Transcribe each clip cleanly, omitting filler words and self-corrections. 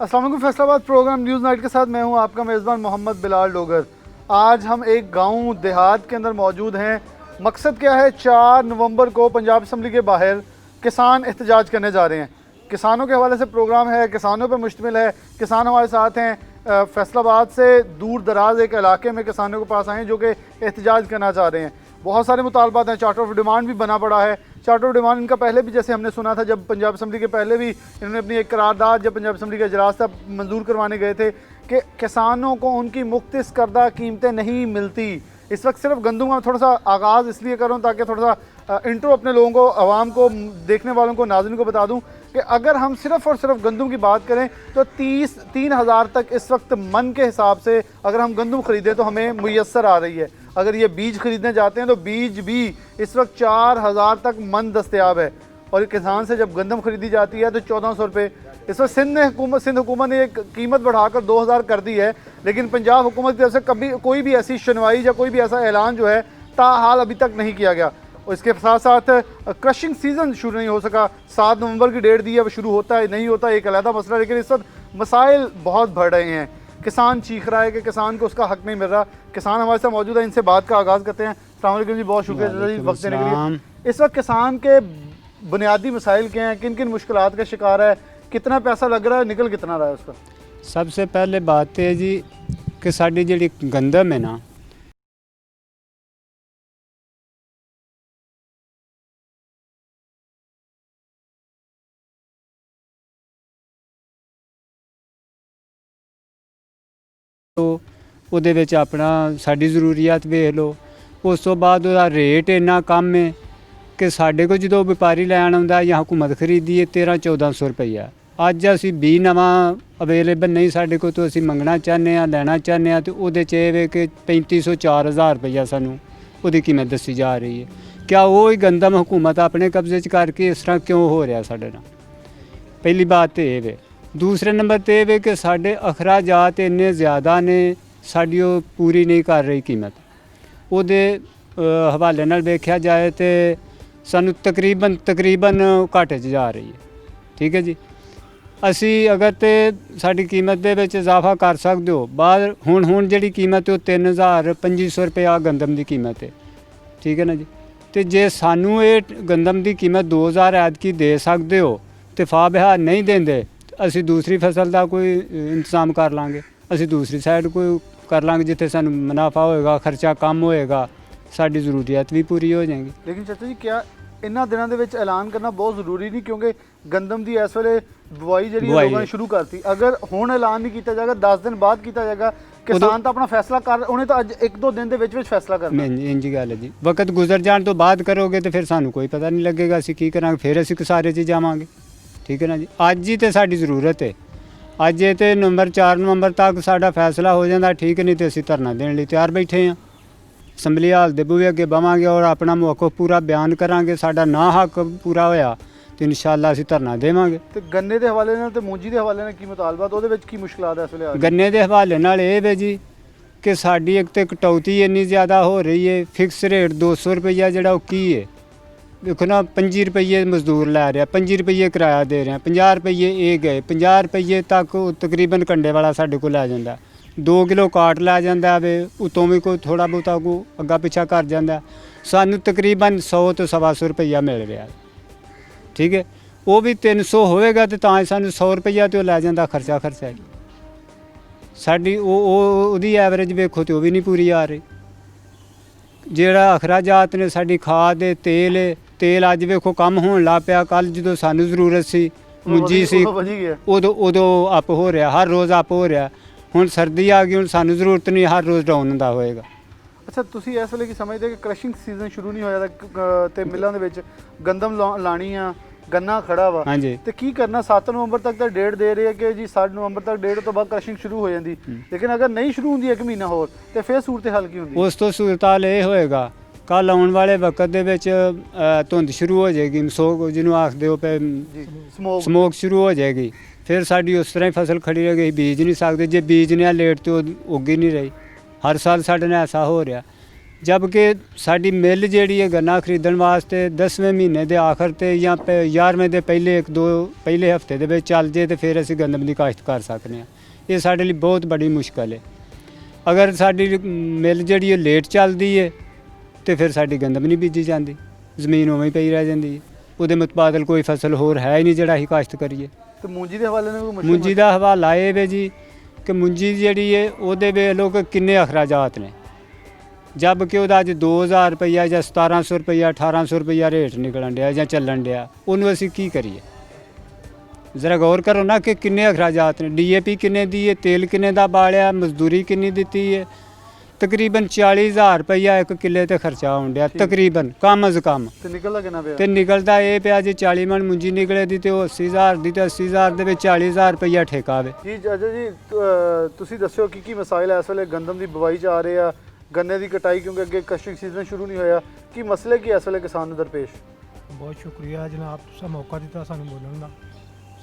अस्सलाम वालेकुम। Faisalabad programme news night के साथ मैं हूं आपका मेज़बान मोहम्मद बिलाल डोगर। आज हम एक गांव देहात के अंदर मौजूद हैं। मकसद क्या है, 4 नवंबर को पंजाब असम्बली के बाहर किसान एहतजाज करने जा रहे हैं। किसानों के हवाले से प्रोग्राम है, किसानों पर मुश्तमिल है। किसान हमारे साथ हैं। फैसलाबाद से दूर दराज एक इलाके में किसानों के पास आए हैं जो कि एहतजाज करना चाह रहे हैं। बहुत सारे मुतालबात हैं, चार्टर ऑफ डिमांड भी बना पड़ा है। चार्टर ऑफ डिमांड इनका पहले भी, जैसे हमने सुना था, जब पंजाब असम्बली के पहले भी इन्होंने अपनी एक करारदाद जब पंजाब असम्बली का इजलास था मंजूर करवाने गए थे कि किसानों को उनकी मुख्तस करदा कीमतें नहीं मिलती। इस वक्त सिर्फ गंदम का थोड़ा सा आगाज़ इसलिए कर रहा हूँ ताकि थोड़ा सा इंट्रो अपने लोगों को, आवाम को, देखने वालों को, नाज़रीन को बता दूँ कि अगर हम सिर्फ़ और सिर्फ गंदम की बात करें तो 3,000 तक इस वक्त मन के हिसाब से अगर हम गंदम ख़रीदें तो हमें मुयस्सर आ रही है। अगर ये बीज ख़रीदने जाते हैं तो बीज भी इस वक्त 4,000 तक मन दस्तयाब है। और किसान से जब गंदम ख़रीदी जाती है तो 1,400 रुपये। इस वक्त सिंध हुकूमत ने एक कीमत बढ़ाकर 2,000 कर दी है, लेकिन पंजाब हुकूमत की तरफ से कभी कोई भी ऐसी सुनवाई या कोई भी ऐसा ऐलान जो है ताहाल अभी तक नहीं किया गया। और इसके साथ साथ क्रशिंग सीज़न शुरू नहीं हो सका। 7 नवंबर की डेट दी है, वो शुरू होता है नहीं होता एक अलग मसला, लेकिन इस वक्त मसाइल बहुत बढ़ रहे हैं। किसान चीख रहा है कि किसान को उसका हक नहीं मिल रहा। किसान हमारे साथ मौजूद है, इनसे बात का आगाज़ करते हैं। अस्सलाम वालेकुम जी, बहुत शुक्रिया जी वक्त देने के लिए। इस वक्त किसान के बुनियादी मसाइल क्या हैं, किन किन मुश्किलात का शिकार है, कितना पैसा लग रहा है, निकल कितना रहा है उसका? सबसे पहले बात है जी कि साड़ी जी गंदम है ना, तो ਉਹਦੇ ਵਿੱਚ ਆਪਣਾ ਸਾਡੀ ਜ਼ਰੂਰੀਅਤ ਵੇਖ ਲਓ। ਉਸ ਤੋਂ ਬਾਅਦ ਉਹਦਾ ਰੇਟ ਇੰਨਾ ਕਮ ਹੈ ਕਿ ਸਾਡੇ ਕੋਲ ਜਦੋਂ ਵਪਾਰੀ ਲੈਣ ਆਉਂਦਾ ਜਾਂ ਹਕੂਮਤ ਖਰੀਦੀ ਹੈ 1300-1400 ਰੁਪਈਆ। ਅੱਜ ਅਸੀਂ 20 ਨਵਾਂ ਅਵੇਲੇਬਲ ਨਹੀਂ ਸਾਡੇ ਕੋਲ, ਤੋਂ ਅਸੀਂ ਮੰਗਣਾ ਚਾਹੁੰਦੇ ਹਾਂ, ਲੈਣਾ ਚਾਹੁੰਦੇ ਹਾਂ, ਤੇ ਉਹਦੇ 'ਚ ਇਹ ਵੇ ਕਿ 3,500-4,000 ਰੁਪਈਆ ਸਾਨੂੰ ਉਹਦੀ ਕੀਮਤ ਦੱਸੀ ਜਾ ਰਹੀ ਹੈ। ਕਿਆ ਉਹ ਹੀ ਗੰਦਮ ਹਕੂਮਤ ਆਪਣੇ ਕਬਜ਼ੇ 'ਚ ਕਰਕੇ ਇਸ ਤਰ੍ਹਾਂ ਕਿਉਂ ਹੋ ਰਿਹਾ ਸਾਡੇ ਨਾਲ? ਪਹਿਲੀ ਬਾਤ ਤਾਂ ਇਹ ਵੇ। ਦੂਸਰੇ ਨੰਬਰ 'ਤੇ ਇਹ ਵੇ ਕਿ ਸਾਡੇ ਅਖਰਾਜਾਤ ਇੰਨੇ ਜ਼ਿਆਦਾ ਨੇ, ਸਾਡੀ ਉਹ ਪੂਰੀ ਨਹੀਂ ਕਰ ਰਹੀ ਕੀਮਤ। ਉਹਦੇ ਹਵਾਲੇ ਨਾਲ ਵੇਖਿਆ ਜਾਏ ਤਾਂ ਸਾਨੂੰ ਤਕਰੀਬਨ ਘਾਟੇ 'ਚ ਜਾ ਰਹੀ ਹੈ। ਠੀਕ ਹੈ ਜੀ। ਅਸੀਂ ਅਗਰ ਤੇ ਸਾਡੀ ਕੀਮਤ ਦੇ ਵਿੱਚ ਇਜ਼ਾਫਾ ਕਰ ਸਕਦੇ ਹੋ, ਬਾਅਦ ਹੁਣ ਜਿਹੜੀ ਕੀਮਤ ਉਹ 3,500 ਰੁਪਇਆ ਗੰਦਮ ਦੀ ਕੀਮਤ ਹੈ। ਠੀਕ ਹੈ ਨਾ ਜੀ। ਅਤੇ ਜੇ ਸਾਨੂੰ ਇਹ ਗੰਦਮ ਦੀ ਕੀਮਤ 2,000 ਐਤਕੀ ਦੇ ਸਕਦੇ ਹੋ ਤੇ ਫਾ ਬਿਹਾਰ ਨਹੀਂ ਦਿੰਦੇ, ਅਸੀਂ ਦੂਸਰੀ ਫਸਲ ਦਾ ਕੋਈ ਇੰਤਜ਼ਾਮ ਕਰ ਲਾਂਗੇ। ਅਸੀਂ ਦੂਸਰੀ ਸਾਈਡ ਕੋਈ ਕਰ ਲਾਂਗੇ ਜਿੱਥੇ ਸਾਨੂੰ ਮੁਨਾਫਾ ਹੋਏਗਾ, ਖਰਚਾ ਕਮ ਹੋਏਗਾ, ਸਾਡੀ ਜ਼ਰੂਰੀਅਤ ਵੀ ਪੂਰੀ ਹੋ ਜਾਏਗੀ। ਲੇਕਿਨ ਚਾਚਾ ਜੀ, ਕਿਆ ਇਹਨਾਂ ਦਿਨਾਂ ਦੇ ਵਿੱਚ ਐਲਾਨ ਕਰਨਾ ਬਹੁਤ ਜ਼ਰੂਰੀ ਨਹੀਂ? ਕਿਉਂਕਿ ਗੰਦਮ ਦੀ ਇਸ ਵੇਲੇ ਬੁਆਈ ਜਿਹੜੀ ਲੋਕਾਂ ਨੇ ਸ਼ੁਰੂ ਕਰਤੀ। ਅਗਰ ਹੁਣ ਐਲਾਨ ਨਹੀਂ ਕੀਤਾ ਜਾਏਗਾ, 10 ਦਿਨ ਬਾਅਦ ਕੀਤਾ ਜਾਏਗਾ, ਕਿਸਾਨ ਤਾਂ ਆਪਣਾ ਫੈਸਲਾ ਕਰ, ਉਹਨੇ ਤਾਂ ਅੱਜ 1-2 ਦਿਨ ਦੇ ਵਿੱਚ ਫੈਸਲਾ ਕਰਨਾ। ਇੰਝ ਗੱਲ ਹੈ ਜੀ। ਵਕਤ ਗੁਜ਼ਰ ਜਾਣ ਤੋਂ ਬਾਅਦ ਕਰੋਗੇ ਤਾਂ ਫਿਰ ਸਾਨੂੰ ਕੋਈ ਪਤਾ ਨਹੀਂ ਲੱਗੇਗਾ ਅਸੀਂ ਕੀ ਕਰਾਂਗੇ, ਫਿਰ ਅਸੀਂ ਸਾਰੇ 'ਚ ਜਾਵਾਂਗੇ। ਠੀਕ ਹੈ ਨਾ ਜੀ। ਅੱਜ ਹੀ ਤਾਂ ਸਾਡੀ ਜ਼ਰੂਰਤ ਹੈ। ਅੱਜ ਇਹ ਤੇ 4 ਨਵੰਬਰ ਤੱਕ ਸਾਡਾ ਫੈਸਲਾ ਹੋ ਜਾਂਦਾ, ਠੀਕ ਨਹੀਂ, ਤੇ ਅਸੀਂ ਧਰਨਾ ਦੇਣ ਲਈ ਤਿਆਰ ਬੈਠੇ ਹਾਂ। ਅਸੈਂਬਲੀ ਹਾਲ ਦੇ ਬੂਹੇ ਅੱਗੇ ਬਵਾਂਗੇ ਔਰ ਆਪਣਾ ਮੌਕਫ ਪੂਰਾ ਬਿਆਨ ਕਰਾਂਗੇ। ਸਾਡਾ ਨਾ ਹੱਕ ਪੂਰਾ ਹੋਇਆ ਤੇ ਇਨਸ਼ਾਅੱਲਾ ਅਸੀਂ ਧਰਨਾ ਦੇਵਾਂਗੇ। ਤੇ ਗੰਨੇ ਦੇ ਹਵਾਲੇ ਨਾਲ ਤੇ ਮੂੰਜੀ ਦੇ ਹਵਾਲੇ ਨਾਲ ਕੀ ਮੁਤਾਲਬਾਤ, ਉਹਦੇ ਵਿੱਚ ਕੀ ਮੁਸ਼ਕਲਾਤ ਹੈ ਇਸ ਵੇਲੇ? ਗੰਨੇ ਦੇ ਹਵਾਲੇ ਨਾਲ ਇਹ ਵੇ ਜੀ ਕਿ ਸਾਡੀ ਇੱਕ ਤੇ ਕਟੌਤੀ ਇੰਨੀ ਜ਼ਿਆਦਾ ਹੋ ਰਹੀ ਹੈ। ਫਿਕਸ ਰੇਟ 200 ਰੁਪਈਆ ਜਿਹੜਾ ਉਹ ਕੀ ਹੈ? ਦੇਖੋ ਨਾ, 25 ਰੁਪਈਏ ਮਜ਼ਦੂਰ ਲੈ ਰਿਹਾ, 25 ਰੁਪਈਏ ਕਿਰਾਇਆ ਦੇ ਰਿਹਾ, 50 ਰੁਪਈਏ ਇਹ ਗਏ, 50 ਰੁਪਈਏ ਤੱਕ ਉਹ ਤਕਰੀਬਨ ਕੰਡੇ ਵਾਲਾ ਸਾਡੇ ਕੋਲ ਲੈ ਜਾਂਦਾ। 2 ਕਿਲੋ ਕਾਟ ਲੈ ਜਾਂਦਾ ਵੇ, ਉਤੋਂ ਵੀ ਕੋਈ ਥੋੜ੍ਹਾ ਬਹੁਤਾ ਕੋ ਅੱਗਾ ਪਿੱਛਾ ਕਰ ਜਾਂਦਾ। ਸਾਨੂੰ ਤਕਰੀਬਨ 100 ਤੋਂ 125 ਰੁਪਈਆ ਮਿਲ ਰਿਹਾ। ਠੀਕ ਹੈ। ਉਹ ਵੀ 300 ਹੋਵੇਗਾ ਤੇ ਤਾਂ ਸਾਨੂੰ 100 ਰੁਪਈਆ ਤੇ ਉਹ ਲੈ ਜਾਂਦਾ ਖਰਚਾ। ਸਾਡੀ ਉਹਦੀ ਐਵਰੇਜ ਵੇਖੋ ਤੇ ਉਹ ਵੀ ਨਹੀਂ ਪੂਰੀ ਆ ਰਹੀ। ਜਿਹੜਾ ਅਖਰਾਜਾਤ ਨੇ, ਸਾਡੀ ਖਾਦ ਹੈ, ਤੇਲ ਅੱਜ ਵੇਖੋ ਕੰਮ ਹੋਣ ਲੱਗ ਪਿਆ। ਕੱਲ੍ਹ ਜਦੋਂ ਸਾਨੂੰ ਜ਼ਰੂਰਤ ਸੀ, ਮੁੰਜੀ ਸੀ, ਉਦੋਂ ਅਪ ਹੋ ਰਿਹਾ, ਹਰ ਰੋਜ਼ ਅਪ ਹੋ ਰਿਹਾ। ਹੁਣ ਸਰਦੀ ਆ ਗਈ, ਹੁਣ ਸਾਨੂੰ ਜ਼ਰੂਰਤ ਨਹੀਂ, ਹਰ ਰੋਜ਼ ਡਾਊਨ ਹੁੰਦਾ ਹੋਏਗਾ। ਅੱਛਾ, ਤੁਸੀਂ ਇਸ ਵੇਲੇ ਕੀ ਸਮਝਦੇ ਕਿ ਕ੍ਰਸ਼ਿੰਗ ਸੀਜ਼ਨ ਸ਼ੁਰੂ ਨਹੀਂ ਹੋਇਆ ਤੇ ਮਿੱਲਾਂ ਦੇ ਵਿੱਚ ਗੰਦਮ ਲਾਣੀ ਆ, ਗੰਨਾ ਖੜਾ ਵਾ, ਹਾਂਜੀ, ਤੇ ਕੀ ਕਰਨਾ? 7 ਨਵੰਬਰ ਤੱਕ ਤਾਂ ਡੇਟ ਦੇ ਰਹੇ ਆ ਕਿ ਜੀ 7 ਨਵੰਬਰ ਤੱਕ ਡੇਟ ਤੋਂ ਬਾਅਦ ਕ੍ਰਸ਼ਿੰਗ ਸ਼ੁਰੂ ਹੋ ਜਾਂਦੀ। ਲੇਕਿਨ ਅਗਰ ਨਹੀਂ ਸ਼ੁਰੂ ਹੁੰਦੀ 1 ਮਹੀਨਾ ਹੋਰ, ਤੇ ਫਿਰ ਸੂਰਤ ਹਾਲ ਕੀ ਹੁੰਦੀ? ਉਸ ਤੋਂ ਸੂਰਤ ਹਾਲ ਇਹ ਹੋਏਗਾ, ਕੱਲ੍ਹ ਆਉਣ ਵਾਲੇ ਵਕਤ ਦੇ ਵਿੱਚ ਧੁੰਦ ਸ਼ੁਰੂ ਹੋ ਜਾਏਗੀ, ਜਿਹਨੂੰ ਆਖਦੇ ਹੋ ਪਏ ਸਮੋਕ ਸ਼ੁਰੂ ਹੋ ਜਾਏਗੀ। ਫਿਰ ਸਾਡੀ ਉਸ ਤਰ੍ਹਾਂ ਹੀ ਫਸਲ ਖੜੀ ਰਹਿ ਗਈ, ਬੀਜ ਨਹੀਂ ਸਕਦੇ। ਜੇ ਬੀਜ ਨੇ ਲੇਟ ਤੇ ਉਹ ਉੱਗ ਹੀ ਨਹੀਂ ਰਹੀ। ਹਰ ਸਾਲ ਸਾਡੇ ਨਾਲ ਐਸਾ ਹੋ ਰਿਹਾ। जबकि साडी मिल जिहड़ी है गन्ना खरीदण वास्ते 10वें महीने दे आखिर ते या 11वें दे पहले हफ्ते दे विच चल जे ते फिर असीं गंदम दी काश्त कर सकने आं। ये साडे लई बहुत बड़ी मुश्किल है। अगर साडी मिल जिहड़ी है लेट चलदी है तो फिर साडी गंदम नहीं बीजी जाती, ਜ਼ਮੀਨ उवें ही पई रह जाती है। ਉਹਦੇ ਮੁਤਬਾਦਲ ਕੋਈ ਫਸਲ ਹੋਰ ਹੈ ਹੀ ਨਹੀਂ ਜਿਹੜਾ ਅਸੀਂ ਕਾਸ਼ਤ ਕਰੀਏ। ਤੇ ਮੂੰਜੀ ਦੇ ਹਵਾਲੇ ਨਾਲ ਕੋਈ ਮੁੰਜੀ ਦਾ ਹਵਾਲਾ ਇਹ ਵੇ ਜੀ ਕਿ ਮੁੰਜੀ ਜਿਹੜੀ ਹੈ ਉਹਦੇ ਵੇਖ ਲਓ ਕਿ ਕਿੰਨੇ ਅਖਰਾਜਾਤ ਨੇ, ਜਦ ਕਿ ਉਹਦਾ ਅੱਜ 2000 ਰੁਪਈਆ ਜਾਂ 1700 ਰੁਪਈਆ 1800 ਰੁਪਈਆ ਰੇਟ ਨਿਕਲਣ ਡਿਆ ਜਾਂ ਚੱਲਣ ਡਿਆ, ਉਹਨੂੰ ਅਸੀਂ ਕੀ ਕਰੀਏ? ਜ਼ਰਾ ਗੌਰ ਕਰੋ ਨਾ ਕਿ ਕਿੰਨੇ ਅਖਰਾਜਾਤ ਨੇ। DAP ਕਿੰਨੇ ਦੀ ਹੈ, ਤੇਲ ਕਿੰਨੇ ਦਾ ਬਾਲਿਆ, ਮਜ਼ਦੂਰੀ ਕਿੰਨੀ ਦਿੱਤੀ ਹੈ। ਤਕਰੀਬਨ 40000 ਰੁਪਈਆ ਇੱਕ ਕਿੱਲੇ ਤੇ ਖਰਚਾ ਹੋਣ ਡਿਆ ਤਕਰੀਬਨ, ਕਮ ਅਜ਼ ਕਮ। ਤੇ ਨਿਕਲਦਾ ਕਿੰਨਾ ਪਿਆ? ਤੇ ਨਿਕਲਦਾ ਇਹ ਪਿਆ ਜੀ 40 ਮਣ ਮੁੰਜੀ ਨਿਕਲੇ ਦੀ ਤੇ ਉਹ 80000 ਦੀ ਤੇ 80000 ਦੇ ਵਿੱਚ 40000 ਰੁਪਈਆ ਠੇਕਾ ਆਵੇ ਜੀ। ਅਜੇ ਜੀ ਤੁਸੀਂ ਦੱਸਿਓ ਕੀ ਮਸਾਇਲ ਇਸ ਵੇਲੇ ਗੰਦਮ ਦੀ ਬਵਾਈ 'ਚ ਆ ਰਹੇ ਆ, ਗੰਨੇ ਦੀ ਕਟਾਈ ਕਿਉਂਕਿ ਅੱਗੇ ਕਸ਼ਟਿਕ ਸੀਜ਼ਨ ਸ਼ੁਰੂ ਨਹੀਂ ਹੋਇਆ, ਕੀ ਮਸਲੇ ਕੀ ਇਸ ਵੇਲੇ ਕਿਸਾਨ ਨੂੰ ਦਰਪੇਸ਼? ਬਹੁਤ ਸ਼ੁਕਰੀਆ ਜਨਾਬ, ਤੁਸੀਂ ਮੌਕਾ ਦਿੱਤਾ ਸਾਨੂੰ ਬੋਲਣ ਦਾ।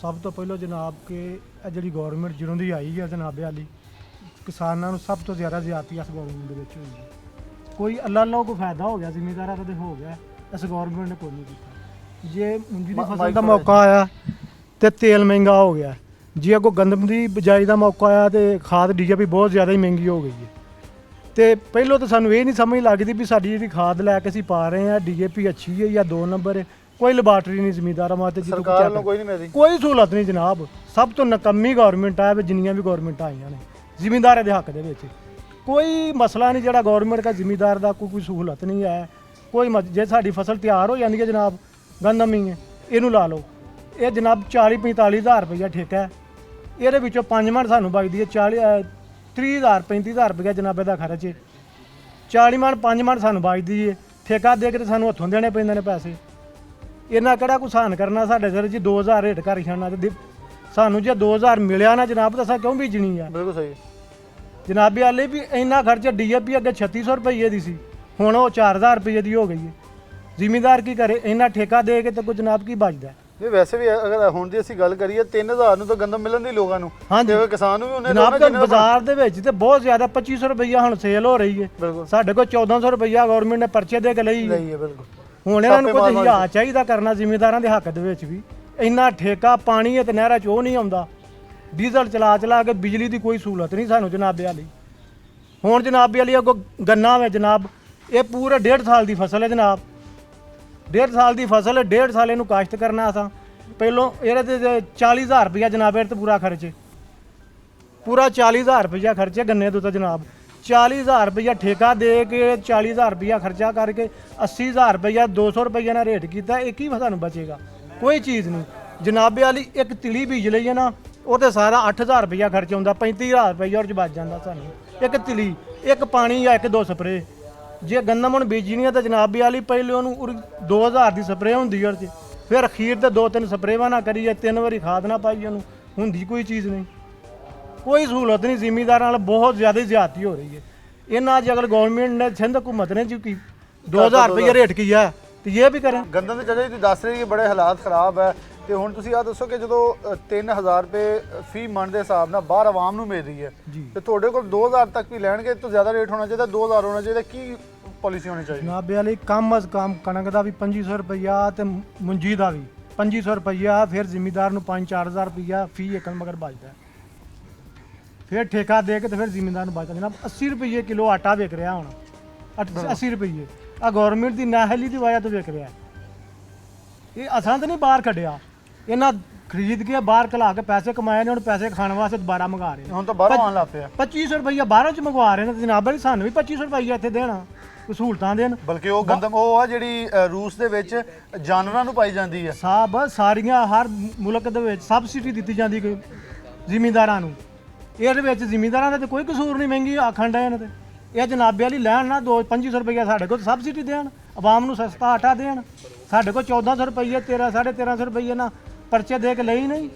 ਸਭ ਤੋਂ ਪਹਿਲਾਂ ਜਨਾਬ ਕਿ ਇਹ ਜਿਹੜੀ ਗੌਰਮੈਂਟ ਜਦੋਂ ਦੀ ਆਈ ਹੈ ਜਨਾਬ ਵਾਲੀ, ਕਿਸਾਨਾਂ ਨੂੰ ਸਭ ਤੋਂ ਜ਼ਿਆਦਾ ਜ਼ਿਆਦਤੀ ਇਸ ਗੌਰਮੈਂਟ ਦੇ ਵਿੱਚ ਹੋਈ ਹੈ। ਕੋਈ ਅੱਲਾ ਕੋਈ ਫਾਇਦਾ ਹੋ ਗਿਆ ਜ਼ਿਮੀਂਦਾਰਾਂ ਦਾ ਤੇ ਹੋ ਗਿਆ, ਇਸ ਗੌਰਮੈਂਟ ਨੇ ਕੋਈ ਨਹੀਂ ਕੀਤਾ। ਜੇ ਮੁੰਜੀ ਦੀ ਫਸਲ ਦਾ ਮੌਕਾ ਆਇਆ ਤੇ ਤੇਲ ਮਹਿੰਗਾ ਹੋ ਗਿਆ, ਜੇ ਅੱਗੋਂ ਗੰਦਮ ਦੀ ਬਿਜਾਈ ਦਾ ਮੌਕਾ ਆਇਆ ਤੇ ਖਾਦ DAP ਬਹੁਤ ਜ਼ਿਆਦਾ ਹੀ ਮਹਿੰਗੀ ਹੋ ਗਈ ਹੈ। ਤੇ ਪਹਿਲਾਂ ਤਾਂ ਸਾਨੂੰ ਇਹ ਨਹੀਂ ਸਮਝ ਲੱਗਦੀ ਵੀ ਸਾਡੀ ਜਿਹੜੀ ਖਾਦ ਲੈ ਕੇ ਅਸੀਂ ਪਾ ਰਹੇ ਹਾਂ DAP ਅੱਛੀ ਹੈ ਜਾਂ 2 ਨੰਬਰ ਹੈ। ਕੋਈ ਲੈਬਾਰਟਰੀ ਨਹੀਂ ਜ਼ਿਮੀਂਦਾਰਾਂ ਵਾਸਤੇ, ਸਰਕਾਰ ਵੱਲੋਂ ਕੋਈ ਨਹੀਂ ਮਿਲਦੀ, ਕੋਈ ਸਹੂਲਤ ਨਹੀਂ ਜਨਾਬ। ਸਭ ਤੋਂ ਨਕੰਮੀ ਗੌਰਮੈਂਟ ਆ ਜਿੰਨੀਆਂ ਵੀ ਗੌਰਮੈਂਟਾਂ ਆਈਆਂ ਨੇ ਜ਼ਿਮੀਂਦਾਰਾਂ ਦੇ ਹੱਕ ਦੇ ਵਿੱਚ। ਕੋਈ ਮਸਲਾ ਨਹੀਂ ਜਿਹੜਾ ਗੌਰਮੈਂਟ ਦਾ ਜ਼ਿਮੀਂਦਾਰ ਦਾ ਕੋਈ ਸਹੂਲਤ ਨਹੀਂ ਹੈ। ਕੋਈ ਜੇ ਸਾਡੀ ਫਸਲ ਤਿਆਰ ਹੋ ਜਾਂਦੀ ਹੈ ਜਨਾਬ, ਗੰਦਮ ਹੀ ਹੈ, ਇਹਨੂੰ ਲਾ ਲਓ, ਇਹ ਜਨਾਬ 40-45 ਹਜ਼ਾਰ ਰੁਪਈਆ ਠੇਕਾ ਹੈ। ਇਹਦੇ ਵਿੱਚੋਂ 5 ਮਣ ਸਾਨੂੰ ਬਚਦੀ ਹੈ 30,000-35,000 ਰੁਪਈਆ ਜਨਾਬ ਇਹਦਾ ਖਰਚ ਹੈ। 40 ਮਣ 5 ਮਣ ਸਾਨੂੰ ਬਚਦੀ ਹੈ, ਠੇਕਾ ਦੇ ਕੇ ਸਾਨੂੰ ਹੱਥੋਂ ਦੇਣੇ ਪੈਂਦੇ ਨੇ ਪੈਸੇ। ਇਹਨਾਂ ਕਿਹੜਾ ਕੋਈ ਸਹਾਨ ਕਰਨਾ ਸਾਡੇ ਸਿਰ ਜੀ 2000 ਰੇਟ ਕਰ ਛੱਡਣਾ ਤੇ ਸਾਨੂੰ ਜੇ 2000 ਮਿਲਿਆ ਨਾ ਜਨਾਬ ਤਾਂ ਅਸਾਂ ਕਿਉਂ ਬੀਜਣੀ ਆ? ਬਿਲਕੁਲ ਸਹੀ ਜਨਾਬੀ ਵਾਲੇ ਵੀ ਇੰਨਾ ਖਰਚਾ DAP ਅੱਗੇ 3600 ਰੁਪਏ ਦੀ ਸੀ, ਹੁਣ ਉਹ 4000 ਰੁਪਏ ਦੀ ਹੋ ਗਈ ਹੈ। ਜ਼ਿਮੀਂਦਾਰ ਕੀ ਕਰੇ? ਇੰਨਾ ਠੇਕਾ ਦੇ ਕੇ ਤਾਂ ਕੋਈ ਜਨਾਬ ਕੀ ਬਚਦਾ? ਨਹੀਂ ਵੈਸੇ ਵੀ ਅਗਰ ਹੁਣ ਦੀ ਅਸੀਂ ਗੱਲ ਕਰੀਏ 3000 ਨੂੰ ਤਾਂ ਗੰਦਮ ਮਿਲਣ ਦੀ ਲੋਕਾਂ ਨੂੰ, ਤੇ ਕਿਸਾਨ ਨੂੰ ਵੀ ਉਹਨੇ ਜਨਾਬ ਤੇ ਬਾਜ਼ਾਰ ਦੇ ਵਿੱਚ ਤੇ ਬਹੁਤ ਜ਼ਿਆਦਾ 2500 ਰੁਪਈਆ ਹੁਣ ਸੇਲ ਹੋ ਰਹੀ ਹੈ। ਸਾਡੇ ਕੋਲ 1400 ਰੁਪਈਆ ਗਵਰਨਮੈਂਟ ਨੇ ਪਰਚੇ ਦੇ ਕੇ ਲਈ ਹੈ। ਬਿਲਕੁਲ ਹੁਣ ਇਹਨਾਂ ਨੂੰ ਕੁਝ ਹਿਆ ਚਾਹੀਦਾ ਕਰਨਾ ਜ਼ਿਮੀਂਦਾਰਾਂ ਦੇ ਹੱਕ ਦੇ ਵਿੱਚ ਵੀ। ਇੰਨਾ ਠੇਕਾ ਪਾਣੀ ਹੈ ਤੇ ਨਹਿਰਾਂ 'ਚ ਉਹ ਨਹੀਂ ਆਉਂਦਾ, ਡੀਜ਼ਲ ਚਲਾ ਕੇ ਬਿਜਲੀ ਦੀ ਕੋਈ ਸਹੂਲਤ ਨਹੀਂ ਸਾਨੂੰ ਜਨਾਬੇ ਵਾਲੀ। ਹੁਣ ਜਨਾਬੇ ਵਾਲੀ ਅੱਗੋਂ ਗੰਨਾ ਵੇ ਜਨਾਬ, ਇਹ ਪੂਰੇ 1.5 ਸਾਲ ਦੀ ਫਸਲ ਹੈ ਜਨਾਬ, 1.5 ਸਾਲ ਦੀ ਫਸਲ ਹੈ। 1.5 ਸਾਲ ਇਹਨੂੰ ਕਾਸ਼ਤ ਕਰਨਾ ਅਸਾਂ ਪਹਿਲੋਂ ਇਹਦੇ ਤੇ 40000 ਰੁਪਈਆ ਜਨਾਬ ਇਹਦੇ ਤੇ ਪੂਰਾ ਖਰਚੇ, ਪੂਰਾ 40000 ਰੁਪਈਆ ਖਰਚੇ ਗੰਨੇ ਤੋਂ ਤਾਂ ਜਨਾਬ। 40000 ਰੁਪਈਆ ਠੇਕਾ ਦੇ ਕੇ 40000 ਰੁਪਈਆ ਖਰਚਾ ਕਰਕੇ 80000 ਰੁਪਈਆ 200 ਰੁਪਈਆ ਨਾਲ ਰੇਟ ਕੀਤਾ, ਇਹ ਕੀ ਸਾਨੂੰ ਬਚੇਗਾ? ਕੋਈ ਚੀਜ਼ ਨਹੀਂ ਜਨਾਬੇ ਵਾਲੀ। ਇੱਕ ਤਿਲੀ ਬੀਜ ਲਈਏ ਨਾ ਉਹ ਤੇ ਸਾਰਾ 8000 ਰੁਪਈਆ ਖਰਚ ਆਉਂਦਾ, 35000 ਰੁਪਈਆ ਉਹਦੇ 'ਚ ਬਚ ਜਾਂਦਾ ਸਾਨੂੰ। ਇੱਕ ਤਿਲੀ, ਇੱਕ ਪਾਣੀ ਜਾਂ 1-2 ਸਪਰੇ। ਜੇ ਗੰਦਮ ਹੁਣ ਬੀਜਣੀ ਹੈ ਤਾਂ ਜਨਾਬੇ ਵਾਲੀ ਪਹਿਲੇ ਉਹਨੂੰ 2000 ਦੀ ਸਪਰੇ ਹੁੰਦੀ ਉਹਦੇ 'ਚ, ਫਿਰ ਅਖੀਰ ਤੇ 2-3 ਸਪਰੇਵਾਂ ਨਾ ਕਰੀਏ, 3 ਵਾਰੀ ਖਾਦ ਨਾ ਪਾਈਏ, ਉਹਨੂੰ ਹੁੰਦੀ ਕੋਈ ਚੀਜ਼ ਨਹੀਂ। ਕੋਈ ਸਹੂਲਤ ਨਹੀਂ ਜ਼ਿਮੀਂਦਾਰਾਂ ਨਾਲ, ਬਹੁਤ ਜ਼ਿਆਦਾ ਜ਼ਿਆਦਤੀ ਹੋ ਰਹੀ ਹੈ ਇਹਨਾਂ। ਜੇ ਅਗਰ ਗਵਰਨਮੈਂਟ ਨੇ ਸਿੰਧ ਹਕੂਮਤ ਨੇ ਜੀ 2000 ਰੁਪਏ ਰੇਟ ਕੀਆ ਤੇ ਇਹ ਵੀ ਕरें। ਗੰਦਮ ਦੇ ਚਾਚਾ ਜੀ ਤੁਸੀਂ ਦੱਸ ਰਹੇ ਕਿ ਬੜੇ ਹਾਲਾਤ ਖਰਾਬ ਹੈ, ਤੇ ਹੁਣ ਤੁਸੀਂ ਆ ਦੱਸੋ ਕਿ ਜਦੋਂ 3000 ਰੁਪਏ ਫੀ ਮਣ ਦੇ ਹਿਸਾਬ ਨਾਲ ਬਾਹਰ ਆਵਾਮ ਨੂੰ ਮਿਲ ਰਹੀ ਹੈ ਤੇ ਤੁਹਾਡੇ ਕੋਲ 2000 ਤੱਕ ਵੀ ਲੈਣਗੇ ਤਾਂ ਜ਼ਿਆਦਾ ਰੇਟ ਹੋਣਾ ਚਾਹੀਦਾ, 2000 ਹੋਣਾ ਚਾਹੀਦਾ, ਕੀ ਪਾਲਿਸੀ ਹੋਣੀ ਚਾਹੀਦੀ? ਜਨਾਬੇ ਵਾਲੀ ਕਮ ਅਜ਼ ਕਮ ਕਣਕ ਦਾ ਵੀ 2500 ਰੁਪਈਆ ਤੇ ਮੁੰਜੀ ਦਾ ਵੀ 2500 ਰੁਪਈਆ, ਫਿਰ ਜ਼ਿਮੀਂਦਾਰ ਨੂੰ 5-4000 ਰੁਪਈਆ ਫੀ ਏਕੜ ਮਗਰ ਬਚਦਾ। ਫਿਰ ਠੇਕਾ ਦੇ ਕੇ ਤੇ ਫਿਰ ਜ਼ਿਮੀਂਦਾਰ ਨੂੰ ਬਚਦਾ ਜਨਾਬ। 80 ਰੁਪਏ ਕਿਲੋ ਆਟਾ ਵਿਕ ਰਿਹਾ ਹੁਣ, 80 ਰੁਪਏ ਆ ਗਵਰਨਮੈਂਟ ਦੀ ਨਾਹਲੀ ਦੀ ਵਜ੍ਹਾ ਤੋਂ ਵਿਕ ਰਿਹਾ। ਇਹ ਅਸਾਂ ਤਾਂ ਨਹੀਂ ਬਾਹਰ ਕੱਢਿਆ, ਇਹਨਾਂ ਖਰੀਦ ਕੇ ਬਾਹਰ ਘਲਾ ਕੇ ਪੈਸੇ ਕਮਾਏ ਨੇ, ਹੁਣ ਪੈਸੇ ਖਾਣ ਵਾਸਤੇ ਦੁਬਾਰਾ ਮੰਗਾ ਰਹੇ ਨੇ। ਹੁਣ ਤਾਂ ਬਾਹਰੋਂ ਆਉਣ ਲੱਗ ਪਿਆ। 2500 ਰੁਪਈਆ ਬਾਹਰੋਂ ਚ ਮੰਗਵਾ ਰਹੇ ਨੇ ਜਨਾਬ ਵਾਲੀ, ਸਾਨੂੰ ਵੀ 2500 ਰੁਪਈਆ ਇੱਥੇ ਦੇਣਾ, ਸਹੂਲਤਾਂ ਦੇਣ। ਬਲਕਿ ਉਹ ਗੰਦਮ ਉਹ ਆ ਜਿਹੜੀ ਰੂਸ ਦੇ ਵਿੱਚ ਜਾਨਵਰਾਂ ਨੂੰ ਪਾਈ ਜਾਂਦੀ ਹੈ। ਸਾਰੀਆਂ ਹਰ ਮੁਲਕ ਦੇ ਵਿੱਚ ਸਬਸਿਡੀ ਦਿੱਤੀ ਜਾਂਦੀ ਕੋਈ ਜ਼ਿਮੀਂਦਾਰਾਂ ਨੂੰ, ਇਹਦੇ ਵਿੱਚ ਜ਼ਿਮੀਂਦਾਰਾਂ ਦਾ ਤਾਂ ਕੋਈ ਕਸੂਰ ਨਹੀਂ, ਮਹਿੰਗੀ ਆਖਣ ਡਏ ਨੇ। ਤੇ ਇਹ ਜਨਾਬੇ ਵਾਲੀ ਲੈਣ ਨਾ 2500 ਰੁਪਈਆ ਸਾਡੇ ਕੋਲ ਸਬਸਿਡੀ ਦੇਣ, ਆਵਾਮ ਨੂੰ ਸਸਤਾ ਆਟਾ ਦੇਣ। ਸਾਡੇ ਕੋਲ 1400 ਰੁਪਈਏ 1300 ਰੁਪਈਏ ਨਾ ਪਰਚੇ ਦੇ ਕੇ ਲਈ ਨਹੀਂ।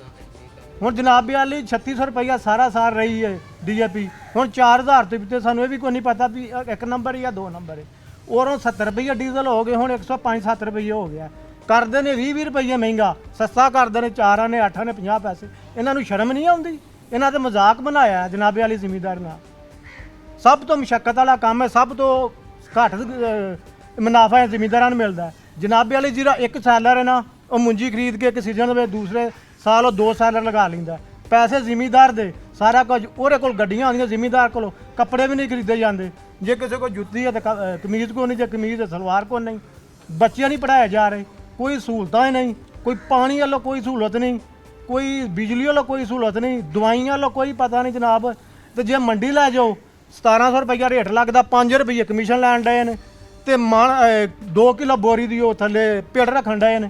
ਹੁਣ ਜਨਾਬੇ ਵਾਲੀ 3600 ਰੁਪਈਆ ਸਾਰਾ ਸਾਲ ਰਹੀ ਹੈ DAP, ਹੁਣ 4000 ਤੋਂ ਵੀ ਸਾਨੂੰ ਇਹ ਵੀ ਕੋਈ ਨਹੀਂ ਪਤਾ ਵੀ 1 ਨੰਬਰ ਜਾਂ 2 ਨੰਬਰ ਹੈ। ਔਰੋਂ 70 ਰੁਪਈਏ ਡੀਜ਼ਲ ਹੋ ਗਏ, ਹੁਣ 105-7 ਰੁਪਈਏ ਹੋ ਗਿਆ। ਕਰਦੇ ਨੇ 20 ਰੁਪਈਏ ਮਹਿੰਗਾ, ਸਸਤਾ ਕਰਦੇ ਨੇ 4 ਨੇ 8 ਨੇ 50 ਪੈਸੇ। ਇਹਨਾਂ ਨੂੰ ਸ਼ਰਮ ਨਹੀਂ ਆਉਂਦੀ? ਇਹਨਾਂ ਤੇ ਮਜ਼ਾਕ ਬਣਾਇਆ ਜਨਾਬੇ ਵਾਲੀ ਜ਼ਿਮੀਂਦਾਰ ਨਾਲ। ਸਭ ਤੋਂ ਮੁਸ਼ੱਕਤ ਵਾਲਾ ਕੰਮ ਹੈ, ਸਭ ਤੋਂ ਘੱਟ ਮੁਨਾਫਾ ਜ਼ਿਮੀਂਦਾਰਾਂ ਨੂੰ ਮਿਲਦਾ ਹੈ। ਜਨਾਬੇ ਵਾਲੀ ਜਿਹੜਾ ਇੱਕ ਸੈਲਰ ਹੈ ਨਾ, ਉਹ ਮੁੰਜੀ ਖਰੀਦ ਕੇ ਇੱਕ ਸੀਜ਼ਨ ਦੇ ਵਿੱਚ ਦੂਸਰੇ ਸਾਲ ਉਹ 2 ਸੈਲਰ ਲਗਾ ਲੈਂਦਾ। ਪੈਸੇ ਜ਼ਿਮੀਂਦਾਰ ਦੇ, ਸਾਰਾ ਕੁਝ ਉਹਦੇ ਕੋਲ, ਗੱਡੀਆਂ ਆਉਂਦੀਆਂ ਜ਼ਿਮੀਂਦਾਰ ਕੋਲ, ਕੱਪੜੇ ਵੀ ਨਹੀਂ ਖਰੀਦੇ ਜਾਂਦੇ। ਜੇ ਕਿਸੇ ਕੋਲ ਜੁੱਤੀ ਹੈ ਤਾਂ ਕਮੀਜ਼ ਕੋ ਨਹੀਂ, ਜੇ ਕਮੀਜ਼ ਹੈ ਸਲਵਾਰ ਕੋ ਨਹੀਂ। ਬੱਚਿਆਂ ਨਹੀਂ ਪੜ੍ਹਾਏ ਜਾ ਰਹੇ, ਕੋਈ ਸਹੂਲਤਾਂ ਹੀ ਨਹੀਂ, ਕੋਈ ਪਾਣੀ ਵੱਲੋਂ ਕੋਈ ਸਹੂਲਤ ਨਹੀਂ, ਕੋਈ ਬਿਜਲੀ ਵੱਲੋਂ ਕੋਈ ਸਹੂਲਤ ਨਹੀਂ, ਦਵਾਈਆਂ ਵੱਲੋਂ ਕੋਈ ਪਤਾ ਨਹੀਂ ਜਨਾਬ। ਤੇ ਜੇ ਮੰਡੀ ਲੈ ਜਾਓ 1700 ਰੁਪਈਆ ਰੇਟ ਲੱਗਦਾ, 5 ਰੁਪਈਏ ਕਮਿਸ਼ਨ ਲੈਣ ਡਏ ਨੇ, ਤੇ 2 ਕਿਲੋ ਬੋਰੀ ਦੀ ਉਹ ਥੱਲੇ ਪੇੜ ਰੱਖਣ ਡਏ ਨੇ।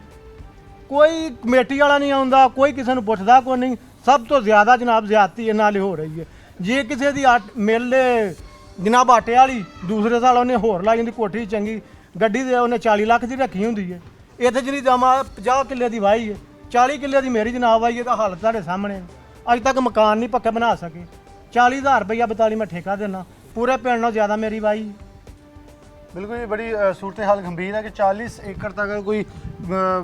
ਕੋਈ ਕਮੇਟੀ ਵਾਲਾ ਨਹੀਂ ਆਉਂਦਾ, ਕੋਈ ਕਿਸੇ ਨੂੰ ਪੁੱਛਦਾ ਕੋਈ ਨਹੀਂ। ਸਭ ਤੋਂ ਜ਼ਿਆਦਾ ਜਨਾਬ ਜ਼ਿਆਦਤੀ ਇਹਨਾਂ ਨਾਲ ਹੋ ਰਹੀ ਹੈ। ਜੇ ਕਿਸੇ ਦੀ ਮਿਲ ਜਨਾਬ ਆਟੇ ਵਾਲੀ, ਦੂਸਰੇ ਸਾਲ ਉਹਨੇ ਹੋਰ ਲਾ ਜਾਂਦੀ ਕੋਠੀ ਚੰਗੀ ਗੱਡੀ ਦੇ, ਉਹਨੇ 40 ਲੱਖ ਦੀ ਰੱਖੀ ਹੁੰਦੀ ਹੈ। ਇੱਥੇ ਜਿਹੜੀ ਜਮਾ 50 ਕਿੱਲੇ ਦੀ ਵਾਹੀ ਹੈ, 40 ਕਿੱਲੇ ਦੀ ਮੇਰੀ ਜਨਾਬ ਵਾਹੀ ਹੈ, ਤਾਂ ਹਾਲਤ ਤੁਹਾਡੇ ਸਾਹਮਣੇ ਹੈ। ਅੱਜ ਤੱਕ ਮਕਾਨ ਨਹੀਂ ਪੱਕੇ ਬਣਾ ਸਕੇ। 40,000 ਰੁਪਈਆ 42 ਮੈਂ ਠੇਕਾ ਦੇਣਾ, पूरे पेड़ नाल ज़्यादा मेरी वाही। बिल्कुल ये बड़ी सूरत हाल गंभीर है कि 40 एकड़ तक अगर कोई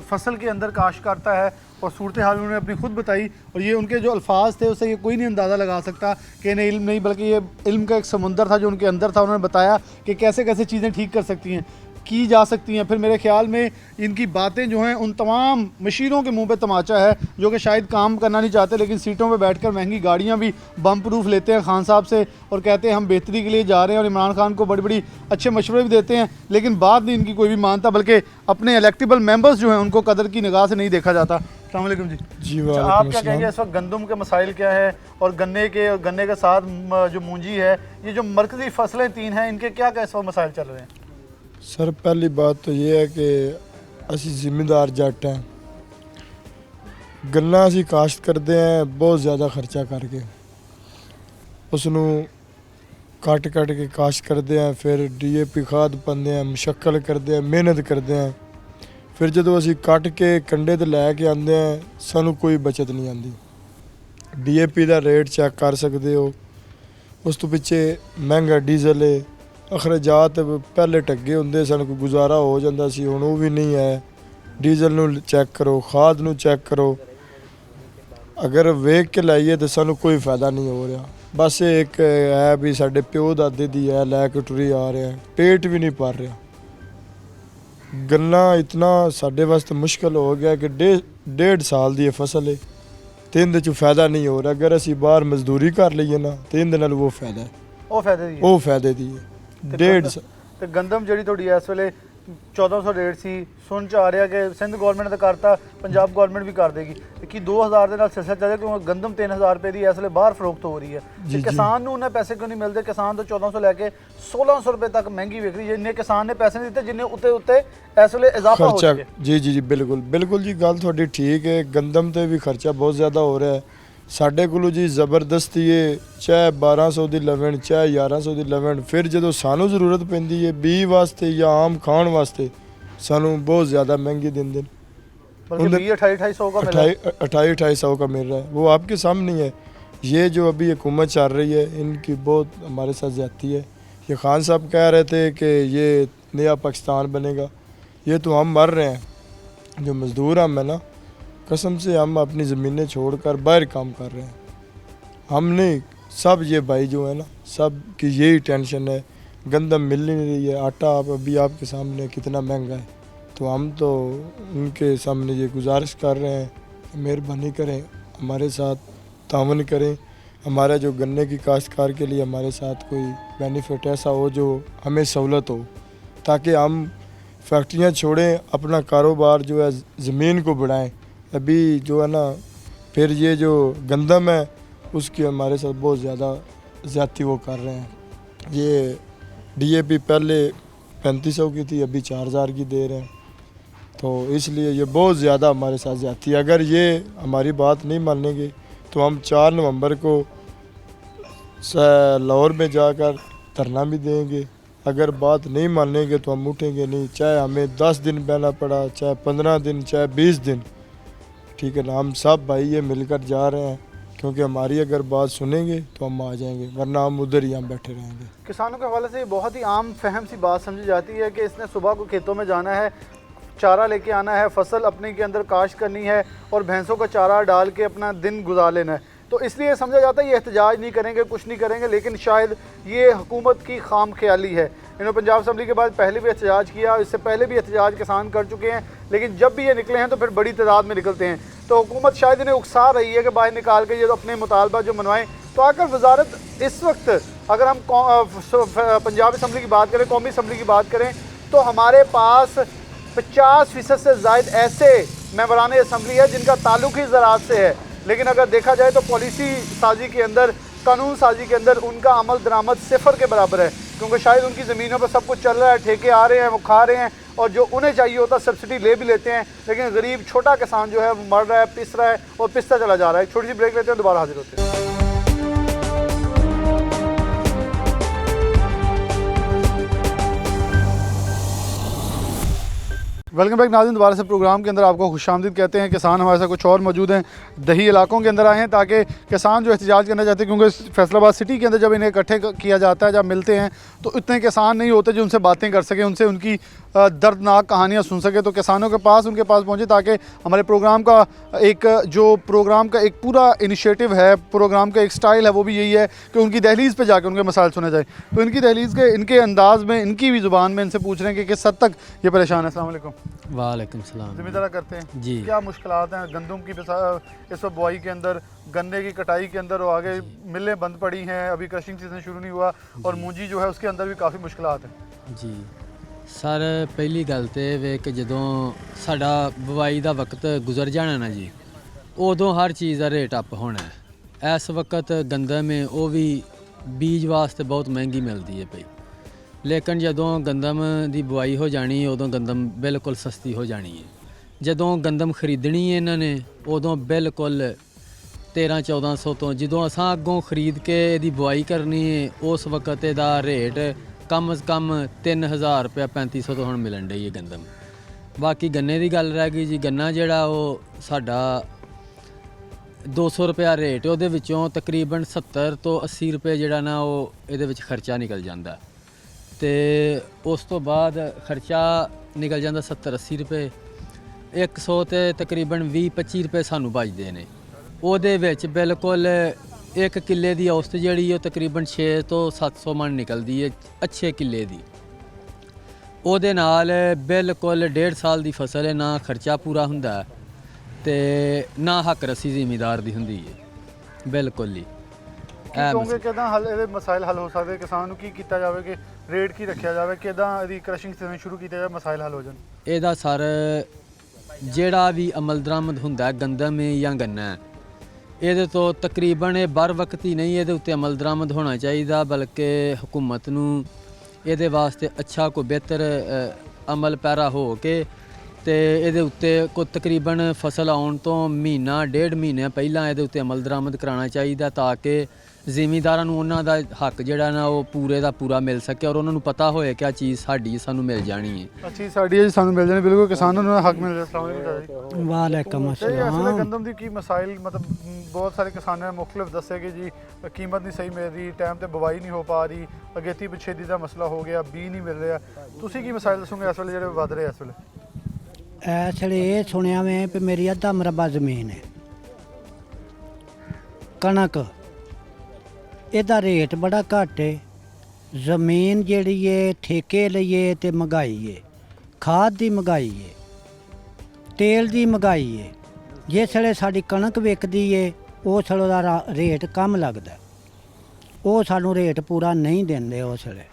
फसल के अंदर काश्त करता है, और सूरत हाल उन्होंने अपनी खुद बताई, और ये उनके जो अल्फाज थे उससे ये कोई नहीं अंदाज़ा लगा सकता कि इन्हें इल्म नहीं, बल्कि ये इल्म का एक समुंदर था जो उनके अंदर था। उन्होंने बताया कि कैसे कैसे चीज़ें ठीक कर सकती हैं, की जा सकती हैं। फिर मेरे ख्याल में इनकी बातें जो हैं उन तमाम मशीरों के मुंह पे तमाचा है जो कि शायद काम करना नहीं चाहते, लेकिन सीटों पे बैठकर महंगी गाड़ियां भी बम प्रूफ लेते हैं खान साहब से, और कहते हैं हम बेहतरी के लिए जा रहे हैं, और इमरान खान को बड़ी बड़ी अच्छे मशवरे भी देते हैं, लेकिन बात नहीं इनकी कोई भी मानता, बल्कि अपने इलेक्टेबल मेंबर्स जो हैं उनको कदर की निगाह से नहीं देखा जाता। अस्सलाम वालेकुम जी। वालेकुम आप क्या अस्सलाम। कहेंगे इस वक्त गंदम के मसाइल क्या है, और गन्ने के साथ जो मूंजी है, ये जो मरकजी फसलें 3 हैं, इनके क्या क्या इस वक्त मसाइल चल रहे हैं? सर पहली बात तो ये है कि असी जिम्मेदार जट हैं, गन्ना असी काश्त करते हैं बहुत ज़्यादा खर्चा करके, उसनू कट के काश्त करते हैं, फिर DAP खाद पाते हैं, मुशक्कल करते हैं, मेहनत करते हैं, फिर जो असी कट के कंडे ते लैके आते हैं सानू कोई बचत नहीं आती। DAP का रेट चेक कर सकते हो, उस तो पिछे महंगा डीजल है, अखराजात पहले टगे होंगे सन, कोई गुजारा हो जाता सी, हुण वो भी नहीं है। डीजल नू चेक करो, खाद नू चेक करो, अगर वेख के लाइए तो सानू कोई फायदा नहीं हो रहा। बस एक है भी साडे प्यो दादे दी है, लैके टुरी आ रहे हैं, पेट भी नहीं भर रहा। गन्ना इतना साडे वास्ते मुश्किल हो गया कि 1.5 साल की फसल है, तो इंदे च फायदा नहीं हो रहा। अगर असी बाहर मजदूरी कर लीए ना तो इंदे नाल वो फायदा है, वो फायदे दी है। 1.5 ਤੇ ਗੰਦਮ ਜਿਹੜੀ ਤੁਹਾਡੀ ਇਸ ਵੇਲੇ 1400 ਰੇਟ ਸੀ, ਸੁਣ ਚ ਆ ਰਿਹਾ ਕਿ ਸਿੰਧ ਗਵਰਨਮੈਂਟ ਨੇ ਕਰਤਾ, ਪੰਜਾਬ ਗਵਰਨਮੈਂਟ ਵੀ ਕਰ ਦੇਗੀ, ਤੇ ਕੀ 2000 ਦੇ ਨਾਲ ਸਿਲਸਿਲਾ ਚੱਲ ਰਿਹਾ, ਕਿਉਂਕਿ ਗੰਦਮ 3000 ਰੁਪਏ ਦੀ ਇਸ ਵੇਲੇ ਬਾਹਰ ਫਰੋਖਤ ਹੋ ਰਹੀ ਹੈ, ਤੇ ਕਿਸਾਨ ਨੂੰ ਉਹਨਾਂ ਪੈਸੇ ਕਿਉਂ ਨਹੀਂ ਮਿਲਦੇ? ਕਿਸਾਨ ਤੋਂ 1400 ਲੈ ਕੇ 1600 ਰੁਪਏ ਤੱਕ ਮਹਿੰਗੀ ਵਿਕ ਰਹੀ ਹੈ, ਜਿੰਨੇ ਕਿਸਾਨ ਨੇ ਪੈਸੇ ਨਹੀਂ ਦਿੱਤੇ, ਜਿੰਨੇ ਉੱਤੇ ਇਸ ਵੇਲੇ ਇਜ਼ਾਫਾ ਹੋ ਚੁੱਕਿਆ। जी बिल्कुल जी, गल थोड़ी ठीक है, गंदम ते भी खर्चा बहुत ज़्यादा हो रहा है। साढ़े कोलों जी ज़बरदस्ती है, चाहे 1200 की लवण, चाहे 1100 की लवण, फिर जो सानू ज़रूरत पैंदी है बी वास्ते या आम खाण वास्ते, सानू बहुत ज़्यादा महंगी देंगे। बल्कि 2800 का मिल रहा है, 2800 का मिल रहा है, वो आपके सामने है। ये जो अभी हुकूमत चल रही है इनकी बहुत हमारे साथ ज़्यादती है। ये खान साहब कह रहे थे कि ये नया पाकिस्तान बनेगा, ये तो हम मर रहे हैं, जो मज़दूर हम है ना, कसम से हम अपनी ज़मीनें छोड़कर बाहर काम कर रहे हैं। हम नहीं, सब ये भाई जो है ना, सब की यही टेंशन है, गंदम मिल ही नहीं रही है, आटा आप अभी आपके सामने कितना महंगा है, तो हम तो उनके सामने ये गुजारिश कर रहे हैं, मेहरबानी करें, हमारे साथ तावन करें, हमारा जो गन्ने की काश्तकार के लिए हमारे साथ कोई बेनिफिट ऐसा हो जो हमें सहूलत हो, ताकि हम फैक्ट्रियाँ छोड़ें, अपना कारोबार जो है ज़मीन को बढ़ाएं। अभी जो है ना, फिर ये जो गंदम है उसकी हमारे साथ बहुत ज़्यादा ज़्यादती वो कर रहे हैं। ये DAP पहले 3500 की थी, अभी 4000 की दे रहे हैं, तो इसलिए ये बहुत ज़्यादा हमारे साथ ज़्यादती है। अगर ये हमारी बात नहीं मानेंगे तो हम 4 नवंबर को लाहौर में जाकर धरना भी देंगे। अगर बात नहीं मानेंगे तो हम उठेंगे नहीं, चाहे हमें 10 दिन बहना पड़ा, चाहे 15 दिन, चाहे 20 दिन, ठीक है ना। हम सब भाई ये मिलकर जा रहे हैं, क्योंकि हमारी अगर बात सुनेंगे तो हम आ जाएंगे, वरना हम उधर ही हम बैठे रहेंगे। किसानों के हवाले से ये बहुत ही आम फहम सी बात समझी जाती है कि इसने सुबह को खेतों में जाना है, चारा लेके आना है, फसल अपने के अंदर काश्त करनी है और भैंसों का चारा डाल के अपना दिन गुजार लेना है, तो इसलिए समझा जाता है ये एहतजाज नहीं करेंगे, कुछ नहीं करेंगे। लेकिन शायद ये हुकूमत की खाम ख्याली है। इन्होंने पंजाब असम्बली के बाद पहले भी एहतजाज किया, इससे पहले भी एहतजाज किसान कर चुके हैं, लेकिन जब भी ये निकले हैं तो फिर बड़ी तादाद में निकलते हैं। तो हुकूमत शायद इन्हें उकसा रही है कि बाहर निकाल के ये अपने मुतालबा जो मनवाएं। तो आकर वजारत इस वक्त अगर हम पंजाब असम्बली की बात करें, कौमी असम्बली की बात करें, तो हमारे पास 50% से ज़ायद ऐसे मेंबरान असम्बली है जिनका ताल्लुक ही ज़राअत से है, लेकिन अगर देखा जाए तो पॉलिसी साजी के अंदर, कानून साजी के अंदर उनका अमल दरामद सिफर के बराबर है, क्योंकि शायद उनकी ज़मीनों पर सब कुछ चल रहा है, ठेके आ रहे हैं, वो खा रहे हैं, और जो उन्हें चाहिए होता सब्सिडी ले भी लेते हैं, लेकिन गरीब छोटा किसान जो है वो मर रहा है, पिस रहा है और पिसता चला जा रहा है। एक छोटी सी ब्रेक लेते हैं, दोबारा हाजिर होते हैं। वेलकम बैक नाज़रीन, दोबारा से प्रोग्राम के अंदर आपको खुशामदीद कहते हैं। किसान हमारे साथ कुछ और मौजूद हैं, दही इलाकों के अंदर आए हैं ताकि किसान जो एहतजाज करना चाहते हैं, क्योंकि फैसलाबाद सिटी के अंदर जब इन्हें इकट्ठे किया जाता है, जब मिलते हैं तो इतने किसान नहीं होते जो उनसे बातें कर सकें, उनसे उनकी दर्दनाक कहानियाँ सुन सके। तो किसानों के पास उनके पास पहुँचे ताकि हमारे प्रोग्राम का एक पूरा इनिशिएटिव है, प्रोग्राम का एक स्टाइल है, वो भी यही है कि उनकी दहलीज़ पे जाकर उनके मसाइल सुने जाए। तो इनकी दहलीज़ के इनके अंदाज़ में, इनकी भी ज़ुबान में इनसे पूछ रहे हैं कि किस हद तक ये परेशान है। अस्सलाम वालेकुम। वालेकुम सलाम। ज़िम्मेदारा करते हैं जी। क्या मुश्किलात हैं गंदम की इस वक्त बुआई के अंदर, गन्ने की कटाई के अंदर, और आगे मिलें बंद पड़ी हैं, अभी क्रशिंग सीजन शुरू नहीं हुआ, और मूंजी जो है उसके अंदर भी काफ़ी मुश्किलात हैं। जी सर, ਪਹਿਲੀ ਗੱਲ ਤੇ ਵੇ ਕਿ ਜਦੋਂ ਸਾਡਾ ਬਵਾਈ ਦਾ ਵਕਤ ਗੁਜ਼ਰ ਜਾਣਾ ਨਾ ਜੀ, ਉਦੋਂ ਹਰ ਚੀਜ਼ ਦਾ ਰੇਟ ਅਪ ਹੋਣਾ ਹੈ। ਇਸ ਵਕਤ ਗੰਦਮ ਹੈ ਉਹ ਵੀ ਬੀਜ ਵਾਸਤੇ ਬਹੁਤ ਮਹਿੰਗੀ ਮਿਲਦੀ ਹੈ ਪਈ, ਲੇਕਿਨ ਜਦੋਂ ਗੰਦਮ ਦੀ ਬਵਾਈ ਹੋ ਜਾਣੀ ਉਦੋਂ ਗੰਦਮ ਬਿਲਕੁਲ ਸਸਤੀ ਹੋ ਜਾਣੀ ਹੈ। ਜਦੋਂ ਗੰਦਮ ਖਰੀਦਣੀ ਹੈ ਇਹਨਾਂ ਨੇ ਉਦੋਂ ਬਿਲਕੁਲ 13-1400 ਤੋਂ, ਜਦੋਂ ਅਸਾਂ ਅੱਗੋਂ ਖਰੀਦ ਕੇ ਇਹਦੀ ਬਵਾਈ ਕਰਨੀ ਹੈ ਉਸ ਵਕਤ ਇਹਦਾ ਰੇਟ कम अज़ कम 3000 रुपया 3500 ਤੋਂ ਹੁਣ ਮਿਲਣ ਡਈ ਹੈ ਗੰਦਮ। ਬਾਕੀ ਗੰਨੇ ਦੀ ਗੱਲ ਰਹਿ ਗਈ ਜੀ, ਗੰਨਾ ਜਿਹੜਾ ਉਹ ਸਾਡਾ 200 ਰੁਪਇਆ ਰੇਟ, ਉਹਦੇ ਵਿੱਚੋਂ ਤਕਰੀਬਨ 70 ਤੋਂ 80 ਰੁਪਏ ਜਿਹੜਾ ਨਾ ਉਹ ਇਹਦੇ ਵਿੱਚ ਖਰਚਾ ਨਿਕਲ ਜਾਂਦਾ, ਤੇ ਉਸ ਤੋਂ ਬਾਅਦ ਖਰਚਾ ਨਿਕਲ ਜਾਂਦਾ 70-80 ਰੁਪਏ, 100 ਤੇ ਤਕਰੀਬਨ 20-25 ਰੁਪਏ ਸਾਨੂੰ ਬਚਦੇ ਨੇ। ਉਹਦੇ ਵਿੱਚ ਬਿਲਕੁਲ ਇੱਕ ਕਿੱਲੇ ਦੀ ਔਸਤ ਜਿਹੜੀ ਉਹ ਤਕਰੀਬਨ 6 ਤੋਂ 700 ਮਣ ਨਿਕਲਦੀ ਹੈ ਅੱਛੇ ਕਿੱਲੇ ਦੀ। ਉਹਦੇ ਨਾਲ ਬਿਲਕੁਲ 1.5 ਸਾਲ ਦੀ ਫਸਲ ਹੈ, ਨਾ ਖਰਚਾ ਪੂਰਾ ਹੁੰਦਾ ਤੇ ਨਾ ਹੱਕ ਰਸੀ ਜ਼ਿਮੀਦਾਰ ਦੀ ਹੁੰਦੀ ਹੈ ਬਿਲਕੁਲ ਹੀ। ਕਹੋਗੇ ਕਿਦਾਂ ਹੱਲ ਇਹਦੇ ਮਸਾਇਲ ਹੱਲ ਹੋ ਸਕਦੇ, ਕਿਸਾਨ ਨੂੰ ਕੀ ਕੀਤਾ ਜਾਵੇ ਕਿ ਰੇਟ ਕੀ ਰੱਖਿਆ ਜਾਵੇ, ਕਿਦਾਂ ਇਹਦੀ ਕ੍ਰਸ਼ਿੰਗ ਸੀਜ਼ਨ ਸ਼ੁਰੂ ਕੀਤਾ ਜਾਵੇ, ਮਸਾਇਲ ਹੱਲ ਹੋ ਜਾਣ? ਇਹਦਾ ਸਰ ਜਿਹੜਾ ਵੀ ਅਮਲ ਦਰਾਮਦ ਹੁੰਦਾ ਗੰਦਮ ਜਾਂ ਗੰਨਾ, ਇਹਦੇ ਤੋਂ ਤਕਰੀਬਨ ਇਹ ਬਰ ਵਕਤ ਹੀ ਨਹੀਂ ਇਹਦੇ ਉੱਤੇ ਅਮਲ ਦਰਾਮਦ ਹੋਣਾ ਚਾਹੀਦਾ, ਬਲਕਿ ਹੁਕੂਮਤ ਨੂੰ ਇਹਦੇ ਵਾਸਤੇ ਅੱਛਾ ਕੋਈ ਬਿਹਤਰ ਅਮਲ ਪੈਰਾ ਹੋ ਕੇ ਤੇ ਇਹਦੇ ਉੱਤੇ ਕੋਈ ਤਕਰੀਬਨ ਫਸਲ ਆਉਣ ਤੋਂ ਮਹੀਨਾ 1.5 ਮਹੀਨੇ ਪਹਿਲਾਂ ਇਹਦੇ ਉੱਤੇ ਅਮਲ ਦਰਾਮਦ ਕਰਾਉਣਾ ਚਾਹੀਦਾ, ਤਾਂ ਕਿ ਜ਼ਿਮੀਂਦਾਰਾਂ ਨੂੰ ਉਹਨਾਂ ਦਾ ਹੱਕ ਜਿਹੜਾ ਨਾ ਉਹ ਪੂਰੇ ਦਾ ਪੂਰਾ ਮਿਲ ਸਕੇ, ਔਰ ਉਹਨਾਂ ਨੂੰ ਪਤਾ ਹੋਏ ਕਿ ਆ ਚੀਜ਼ ਸਾਡੀ ਸਾਨੂੰ ਮਿਲ ਜਾਣੀ ਹੈ। ਚੀਜ਼ ਸਾਡੀ ਹੈ ਜੀ, ਸਾਨੂੰ ਮਿਲ ਜਾਣੀ, ਬਿਲਕੁਲ ਕਿਸਾਨਾਂ ਨੂੰ ਹੱਕ ਮਿਲ ਜਾਏ। ਵਾਲੇਕਮ ਅਸਲ ਗੰਦਮ ਦੀ ਕੀ ਮਸਾਇਲ, ਮਤਲਬ ਬਹੁਤ ਸਾਰੇ ਕਿਸਾਨਾਂ ਨੇ ਮੁਖਤਲਿਫ ਦੱਸੇ ਕਿ ਜੀ ਕੀਮਤ ਨਹੀਂ ਸਹੀ ਮਿਲ ਰਹੀ, ਟਾਈਮ ਤੇ ਬਵਾਈ ਨਹੀਂ ਹੋ ਪਾ ਰਹੀ, ਅਗੇਤੀ ਪਿਛੇਦੀ ਦਾ ਮਸਲਾ ਹੋ ਗਿਆ, ਬੀ ਨਹੀਂ ਮਿਲ ਰਿਹਾ। ਤੁਸੀਂ ਕੀ ਮਸਾਇਲ ਦੱਸੋਗੇ ਇਸ ਵੇਲੇ ਜਿਹੜੇ ਵੱਧ ਰਹੇ ਇਸ ਵੇਲੇ? ਇਸ ਵੇਲੇ ਇਹ ਸੁਣਿਆ ਮੈਂ ਵੀ ਮੇਰੀ ਅੱਧਾ ਮਰਬਾ ਜ਼ਮੀਨ ਹੈ, ਕਣਕ ਇਹਦਾ ਰੇਟ ਬੜਾ ਘੱਟ ਹੈ, ਜ਼ਮੀਨ ਜਿਹੜੀ ਹੈ ਠੇਕੇ ਲਈਏ ਤੇ ਮਹਿੰਗਾਈ ਹੈ, ਖਾਦ ਦੀ ਮਹਿੰਗਾਈ ਹੈ, ਤੇਲ ਦੀ ਮਹਿੰਗਾਈ ਹੈ। ਜਿਸ ਵੇਲੇ ਸਾਡੀ ਕਣਕ ਵਿਕਦੀ ਹੈ ਉਸ ਵੇਲੇ ਦਾ ਰੇਟ ਕਮ ਲੱਗਦਾ, ਉਹ ਸਾਨੂੰ ਰੇਟ ਪੂਰਾ ਨਹੀਂ ਦਿੰਦੇ ਉਸ ਵੇਲੇ।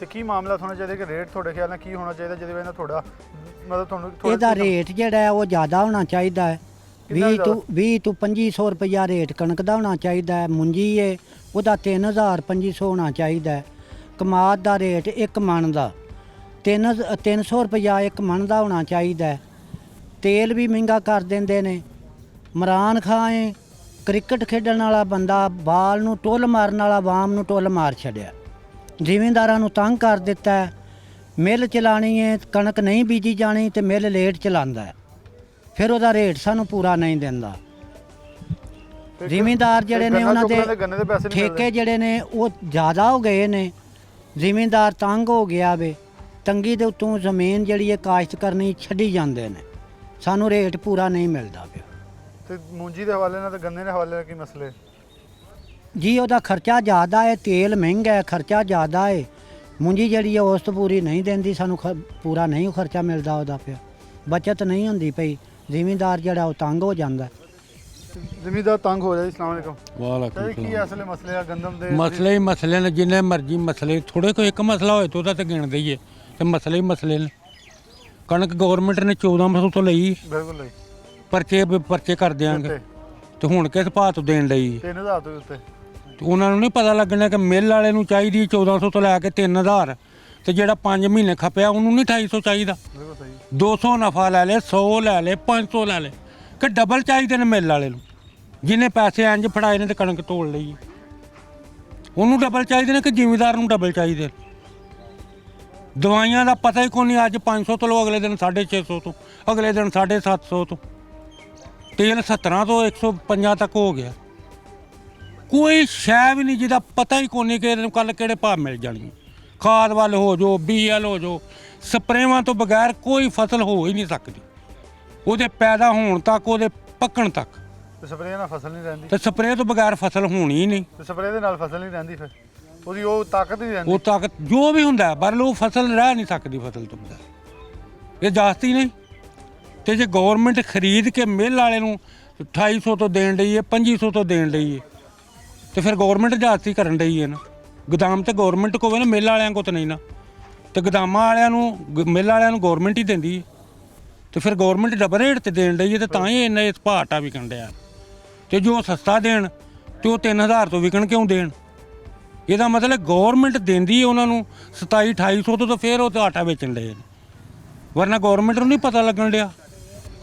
ਤੇ ਕੀ ਮਾਮਲਾ ਹੋਣਾ ਚਾਹੀਦਾ ਕਿ ਰੇਟ ਤੁਹਾਡੇ ਖਿਆਲ ਨਾਲ ਕੀ ਹੋਣਾ ਚਾਹੀਦਾ ਜਿਹਦੇ ਵਜ੍ਹਾ ਨਾਲ ਤੁਹਾਡਾ ਮਤਲਬ ਤੁਹਾਨੂੰ ਇਹਦਾ ਰੇਟ ਜਿਹੜਾ ਹੈ ਉਹ ਜ਼ਿਆਦਾ ਹੋਣਾ ਚਾਹੀਦਾ ਹੈ, 20 ਤੋਂ 2500 ਰੁਪਇਆ ਰੇਟ ਕਣਕ ਦਾ ਹੋਣਾ ਚਾਹੀਦਾ ਹੈ। ਮੁੰਜੀ ਹੈ ਉਹਦਾ 3000-2500 ਹੋਣਾ ਚਾਹੀਦਾ ਹੈ। ਕਮਾਦ ਦਾ ਰੇਟ ਇੱਕ ਮਣ ਦਾ 300 ਰੁਪਇਆ ਇੱਕ ਮਣ ਦਾ ਹੋਣਾ ਚਾਹੀਦਾ ਹੈ। ਤੇਲ ਵੀ ਮਹਿੰਗਾ ਕਰ ਦਿੰਦੇ ਨੇ। ਇਮਰਾਨ ਖਾਨ ਹੈ ਕ੍ਰਿਕਟ ਖੇਡਣ ਵਾਲਾ ਬੰਦਾ, ਬਾਲ ਨੂੰ ਟੁੱਲ ਮਾਰਨ ਵਾਲਾ ਆਵਾਮ ਨੂੰ ਟੁੱਲ ਮਾਰ ਛੱਡਿਆ, ਜ਼ਿਮੀਂਦਾਰਾਂ ਨੂੰ ਤੰਗ ਕਰ ਦਿੱਤਾ ਹੈ। ਮਿੱਲ ਚਲਾਣੀ ਹੈ, ਕਣਕ ਨਹੀਂ ਬੀਜੀ ਜਾਣੀ ਤੇ ਮਿੱਲ ਲੇਟ ਚਲਾਉਂਦਾ ਹੈ, ਫਿਰ ਉਹਦਾ ਰੇਟ ਸਾਨੂੰ ਪੂਰਾ ਨਹੀਂ ਦਿੰਦਾ। ਜ਼ਿਮੀਂਦਾਰ ਜਿਹੜੇ ਨੇ ਉਹਨਾਂ ਦੇ ਠੇਕੇ ਜਿਹੜੇ ਨੇ ਉਹ ਜ਼ਿਆਦਾ ਹੋ ਗਏ ਨੇ, ਜ਼ਿਮੀਂਦਾਰ ਤੰਗ ਹੋ ਗਿਆ ਵੇ, ਤੰਗੀ ਦੇ ਉੱਤੋਂ ਜ਼ਮੀਨ ਜਿਹੜੀ ਹੈ ਕਾਸ਼ਤ ਕਰਨੀ ਛੱਡੀ ਜਾਂਦੇ ਨੇ, ਸਾਨੂੰ ਰੇਟ ਪੂਰਾ ਨਹੀਂ ਮਿਲਦਾ ਪਿਆ। ਤੇ ਮੂੰਜੀ ਦੇ ਹਵਾਲੇ ਨਾਲ ਤੇ ਗੰਨੇ ਦੇ ਹਵਾਲੇ ਨਾਲ ਕੀ ਮਸਲੇ? ਜੀ ਉਹਦਾ ਖਰਚਾ ਜ਼ਿਆਦਾ ਹੈ, ਤੇਲ ਮਹਿੰਗਾ ਹੈ, ਖਰਚਾ ਜ਼ਿਆਦਾ ਹੈ। ਮੁੰਜੀ ਜਿਹੜੀ ਹੈ ਉਸ ਤੋਂ ਪੂਰੀ ਨਹੀਂ ਦਿੰਦੀ ਸਾਨੂੰ, ਪੂਰਾ ਨਹੀਂ ਖਰਚਾ ਮਿਲਦਾ ਉਹਦਾ, ਫਿਰ ਬਚਤ ਨਹੀਂ ਹੁੰਦੀ ਪਈ। ਜ਼ਿਮੀਂਦਾਰ ਜਿਹੜਾ ਉਹ ਤੰਗ ਹੋ ਜਾਂਦਾ। ਜ਼ਿਮੀਂਦਾਰ ਤੰਗ ਹੋ ਜਾਏ। ਅਸਲਾਮ ਵਾਲੇਕੁਮ। ਵਾਲੇਕੁਮ ਤੇ ਕੀ ਅਸਲੇ ਮਸਲੇ ਆ ਗੰਦਮ ਦੇ? ਮਸਲੇ ਹੀ ਮਸਲੇ ਨੇ, ਜਿੰਨੇ ਮਰਜ਼ੀ ਮਸਲੇ, ਥੋੜੇ ਕੋਈ ਇੱਕ ਮਸਲਾ ਹੋਏ ਤਾਂ ਉਹਦਾ ਤੇ ਗਿਣਦੇ ਹੀ ਹੈ, ਤੇ ਮਸਲੇ ਹੀ ਮਸਲੇ ਨੇ। ਕਣਕ ਗਵਰਨਮੈਂਟ ਨੇ 1400 ਤੋਂ ਲਈ, ਬਿਲਕੁਲ ਲਈ ਪਰਚੇ ਕਰ ਦਿਆਂਗੇ, ਤੇ ਹੁਣ ਕਿਸ ਭਾਅ ਤੋਂ ਦੇਣ ਲਈ? 3000 ਤੋਂ ਉੱਤੇ। ਤੇ ਉਹਨਾਂ ਨੂੰ ਨਹੀਂ ਪਤਾ ਲੱਗਣਾ ਕਿ ਮਿੱਲ ਵਾਲੇ ਨੂੰ ਚਾਹੀਦੀ 1400 ਤੋਂ ਲੈ ਕੇ 3000, ਤੇ ਜਿਹੜਾ 5 ਮਹੀਨੇ ਖਪਿਆ ਉਹਨੂੰ ਨਹੀਂ 2800 ਚਾਹੀਦਾ। ਬਿਲਕੁਲ ਸਹੀ। 200 ਨਫਾ ਲੈ ਲੈ, 100 ਲੈ ਲੈ, 500 ਲੈ ਲੈ, ਕਿ ਡਬਲ ਚਾਹੀਦੇ ਨੇ ਮਿੱਲ ਵਾਲੇ ਨੂੰ। ਜਿਹਨੇ ਪੈਸੇ ਇੰਜ ਫੜਾਏ ਨੇ ਤੇ ਕਣਕ ਤੋੜ ਲਈ, ਉਹਨੂੰ ਡਬਲ ਚਾਹੀਦੇ ਨੇ ਕਿ ਜ਼ਿਮੀਂਦਾਰ ਨੂੰ ਡਬਲ ਚਾਹੀਦੇ? ਦਵਾਈਆਂ ਦਾ ਪਤਾ ਹੀ ਕੋਈ ਨਹੀਂ। ਅੱਜ 500 ਤੋਂ ਲਓ, ਅਗਲੇ ਦਿਨ 650 ਤੋਂ, ਅਗਲੇ ਦਿਨ 750 ਤੋਂ। ਤੇਲ 70 ਤੋਂ 150 ਤੱਕ ਹੋ ਗਿਆ। ਕੋਈ ਸ਼ੈ ਵੀ ਨਹੀਂ ਜਿਹਦਾ ਪਤਾ ਹੀ ਕੋਈ ਨਹੀਂ ਕਿ ਇਹਨੂੰ ਕੱਲ੍ਹ ਕਿਹੜੇ ਭਾਅ ਮਿਲ ਜਾਣੀ। ਖਾਦ ਵੱਲ ਹੋ ਜਾਓ, BL ਹੋ ਜਾਓ, ਸਪਰੇਵਾਂ ਤੋਂ ਬਗੈਰ ਕੋਈ ਫਸਲ ਹੋ ਹੀ ਨਹੀਂ ਸਕਦੀ। ਉਹਦੇ ਪੈਦਾ ਹੋਣ ਤੱਕ, ਉਹਦੇ ਪੱਕਣ ਤੱਕ। ਤੇ ਸਪਰੇਅ ਨਾਲ ਫਸਲ ਨਹੀਂ ਰਹਿੰਦੀ, ਤੇ ਸਪਰੇਅ ਤੋਂ ਬਗੈਰ ਫਸਲ ਹੋਣੀ ਹੀ ਨਹੀਂ। ਤੇ ਸਪਰੇਅ ਦੇ ਨਾਲ ਫਸਲ ਨਹੀਂ ਰਹਿੰਦੀ, ਫਿਰ ਉਹਦੀ ਉਹ ਤਾਕਤ ਨਹੀਂ ਰਹਿੰਦੀ। ਉਹ ਤਾਕਤ ਜੋ ਵੀ ਹੁੰਦਾ, ਪਰ ਉਹ ਫਸਲ ਰਹਿ ਨਹੀਂ ਸਕਦੀ ਫਸਲ ਤੋਂ ਬਗੈਰ। ਇਹ ਜਾਸਤੀ ਨਹੀਂ। ਤੇ ਜੇ ਗਵਰਨਮੈਂਟ ਖਰੀਦ ਕੇ ਮਿੱਲ ਵਾਲੇ ਨੂੰ 2800 ਤੋਂ ਦੇਣ ਡਈ ਹੈ, 2500 ਤੋਂ ਦੇਣ ਡਈ ਹੈ, ਤੇ ਫਿਰ ਗਵਰਨਮੈਂਟ ਜਾਸਤੀ ਕਰਨ ਡਈ ਹੈ ਨਾ। ਗੋਦਾਮ ਤੇ ਗਵਰਨਮੈਂਟ ਕੋਲ ਨਾ, ਮਿੱਲ ਵਾਲਿਆਂ ਕੋਲ ਤਾਂ ਨਹੀਂ ਨਾ। ਤੇ ਗੋਦਾਮਾਂ ਵਾਲਿਆਂ ਨੂੰ, ਮਿੱਲ ਵਾਲਿਆਂ ਨੂੰ ਗਵਰਨਮੈਂਟ ਹੀ ਦਿੰਦੀ ਹੈ, ਤੇ ਫਿਰ ਗਵਰਨਮੈਂਟ ਡਬਲ ਰੇਟ ਤੇ ਦੇਣ ਡਈ ਹੈ, ਤੇ ਤਾਂ ਹੀ ਇੰਨਾ ਇਸ ਭਾਅ ਵਿਕਣ ਡਿਆ। ਤੇ ਜੋ ਸਸਤਾ ਦੇਣ ਤੇ ਉਹ 3000 ਤੋਂ ਵਿਕਣ ਕਿਉਂ ਦੇਣ? ਇਹਦਾ ਮਤਲਬ ਗਵਰਨਮੈਂਟ ਦਿੰਦੀ ਹੈ ਉਹਨਾਂ ਨੂੰ 2700-2800 ਤੋਂ, ਤਾਂ ਫਿਰ ਉਹ ਤੇ ਆਟਾ ਵੇਚਣ ਡਏ ਨੇ। ਵਰਨਾ ਗਵਰਨਮੈਂਟ ਨੂੰ ਨਹੀਂ ਪਤਾ ਲੱਗਣ ਡਿਆ।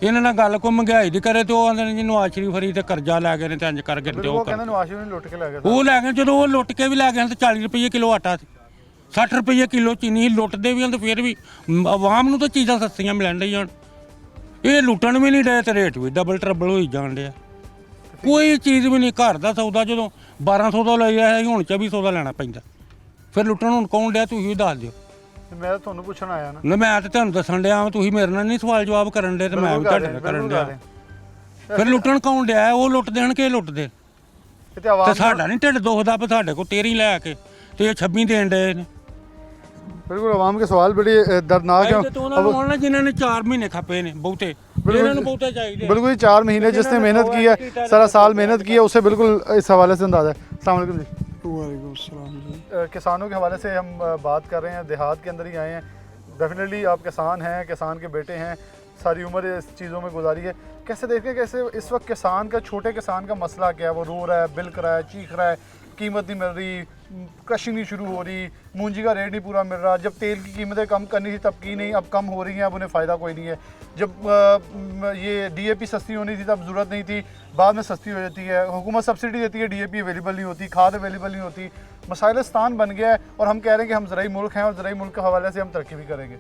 ਇਹਨਾਂ ਨਾਲ ਗੱਲ ਕੋਈ ਮਹਿੰਗਾਈ ਦੀ ਕਰੇ ਤੇ ਉਹ ਆਂਦੇ ਨੇ ਜੀ ਨਵਾਜ਼ ਸ਼ਰੀਫ ਫਰੀ ਤੇ ਕਰਜ਼ਾ ਲੈ ਗਏ ਨੇ ਤੇ ਇੰਜ ਕਰਕੇ ਤੇ ਉਹ ਉਹ ਕਹਿੰਦੇ ਨਵਾਜ਼ ਸ਼ਰੀਫ ਨੇ ਲੁੱਟ ਕੇ ਲੈ ਗਿਆ। ਉਹ ਲੈ ਗਏ। ਜਦੋਂ ਉਹ ਲੁੱਟ ਕੇ ਵੀ ਲੈ ਗਏ ਤੇ 40 ਰੁਪਏ ਕਿਲੋ ਆਟਾ ਸੀ, 60 ਰੁਪਏ ਕਿਲੋ ਚੀਨੀ ਲੁੱਟਦੇ ਵੀ ਹਨ, ਤੇ ਫਿਰ ਵੀ ਆਵਾਮ ਨੂੰ ਤਾਂ ਚੀਜ਼ਾਂ ਸਸਤੀਆਂ ਮਿਲਣ ਡਈਆਂ। ਇਹ ਲੁੱਟਣ ਵੀ ਨਹੀਂ ਡਏ ਤੇ ਰੇਟ ਵੀ ਡਬਲ ਟਰਬਲ ਹੋਈ ਜਾਣ ਡਿਆ। ਕੋਈ ਚੀਜ਼ ਵੀ ਨਹੀਂ। ਘਰ ਦਾ ਸੌਦਾ ਜਦੋਂ 1200 ਦਾ ਲਿਆ ਹੈ, ਹੁਣ 2400 ਦਾ ਲੈਣਾ ਪੈਂਦਾ। ਫਿਰ ਲੁੱਟਣ ਹੁਣ ਕੌਣ ਡਿਆ? ਤੁਸੀਂ ਵੀ ਦੱਸ ਦਿਓ। ਮੈਂ ਤੁਹਾਨੂੰ ਪੁੱਛਣ ਆਇਆ ਨਾ। ਮੈਂ ਤਾਂ ਤੁਹਾਨੂੰ ਦੱਸਣ ਡਿਆ, ਤੁਸੀਂ ਮੇਰੇ ਨਾਲ ਨਹੀਂ ਸਵਾਲ ਜਵਾਬ ਕਰਨ ਡੇ, ਤੇ ਮੈਂ ਵੀ ਤੁਹਾਡੇ ਨਾਲ ਕਰਨ ਡਿਆ। ਫਿਰ ਲੁੱਟਣ ਕੌਣ ਡਿਆ? ਉਹ ਲੁੱਟ ਦੇਣ ਕਿ ਲੁੱਟ ਦੇਣ? ਤੇ ਸਾਡਾ ਨਹੀਂ ਢਿੱਡ ਦੁਖਦਾ ਵੀ ਸਾਡੇ ਕੋਲ 13 ਲੈ ਕੇ ਤੇ ਇਹ 26 ਦੇਣ ਡਏ ਨੇ। बिल्कुल आवाम के सवाल बड़ी दर्दनाक है। जिन्होंने 4 महीने खपे ने बहुते, बहुते चाहिए। बिल्कुल 4 महीने जिसने मेहनत की है, सारा साल मेहनत की है, उसे बिल्कुल इस हवाले से अंदाज़ा है। अस्सलाम वालेकुम जी। वालेकुम सलाम जी। किसानों के हवाले से हम बात कर रहे हैं, देहात के अंदर ही आए हैं। डेफिनेटली आप किसान हैं, किसान के बेटे हैं, सारी उम्र इस चीज़ों में गुजारी है। कैसे देखें कैसे इस वक्त किसान का, छोटे किसान का मसला क्या है? वो रो रहा है, बिल्क रहा है, चीख रहा है, कीमत नहीं मिल रही, क्रशिंग नहीं शुरू हो रही, मूंजी का रेट नहीं पूरा मिल रहा। जब तेल की कीमतें कम करनी थी तब की नहीं, अब कम हो रही हैं, अब उन्हें फ़ायदा कोई नहीं है। जब ये DAP सस्ती होनी थी तब ज़रूरत नहीं थी, बाद में सस्ती हो जाती है। हुकूमत सब्सिडी देती है, DAP अवेलेबल नहीं होती, खाद अवेलेबल नहीं होती। मसाइलस्तान बन गया है और हम कह रहे हैं कि हम ज़राई मुल्क हैं और ज़राई मुल्क के हवाले से हम तरक्की भी करेंगे।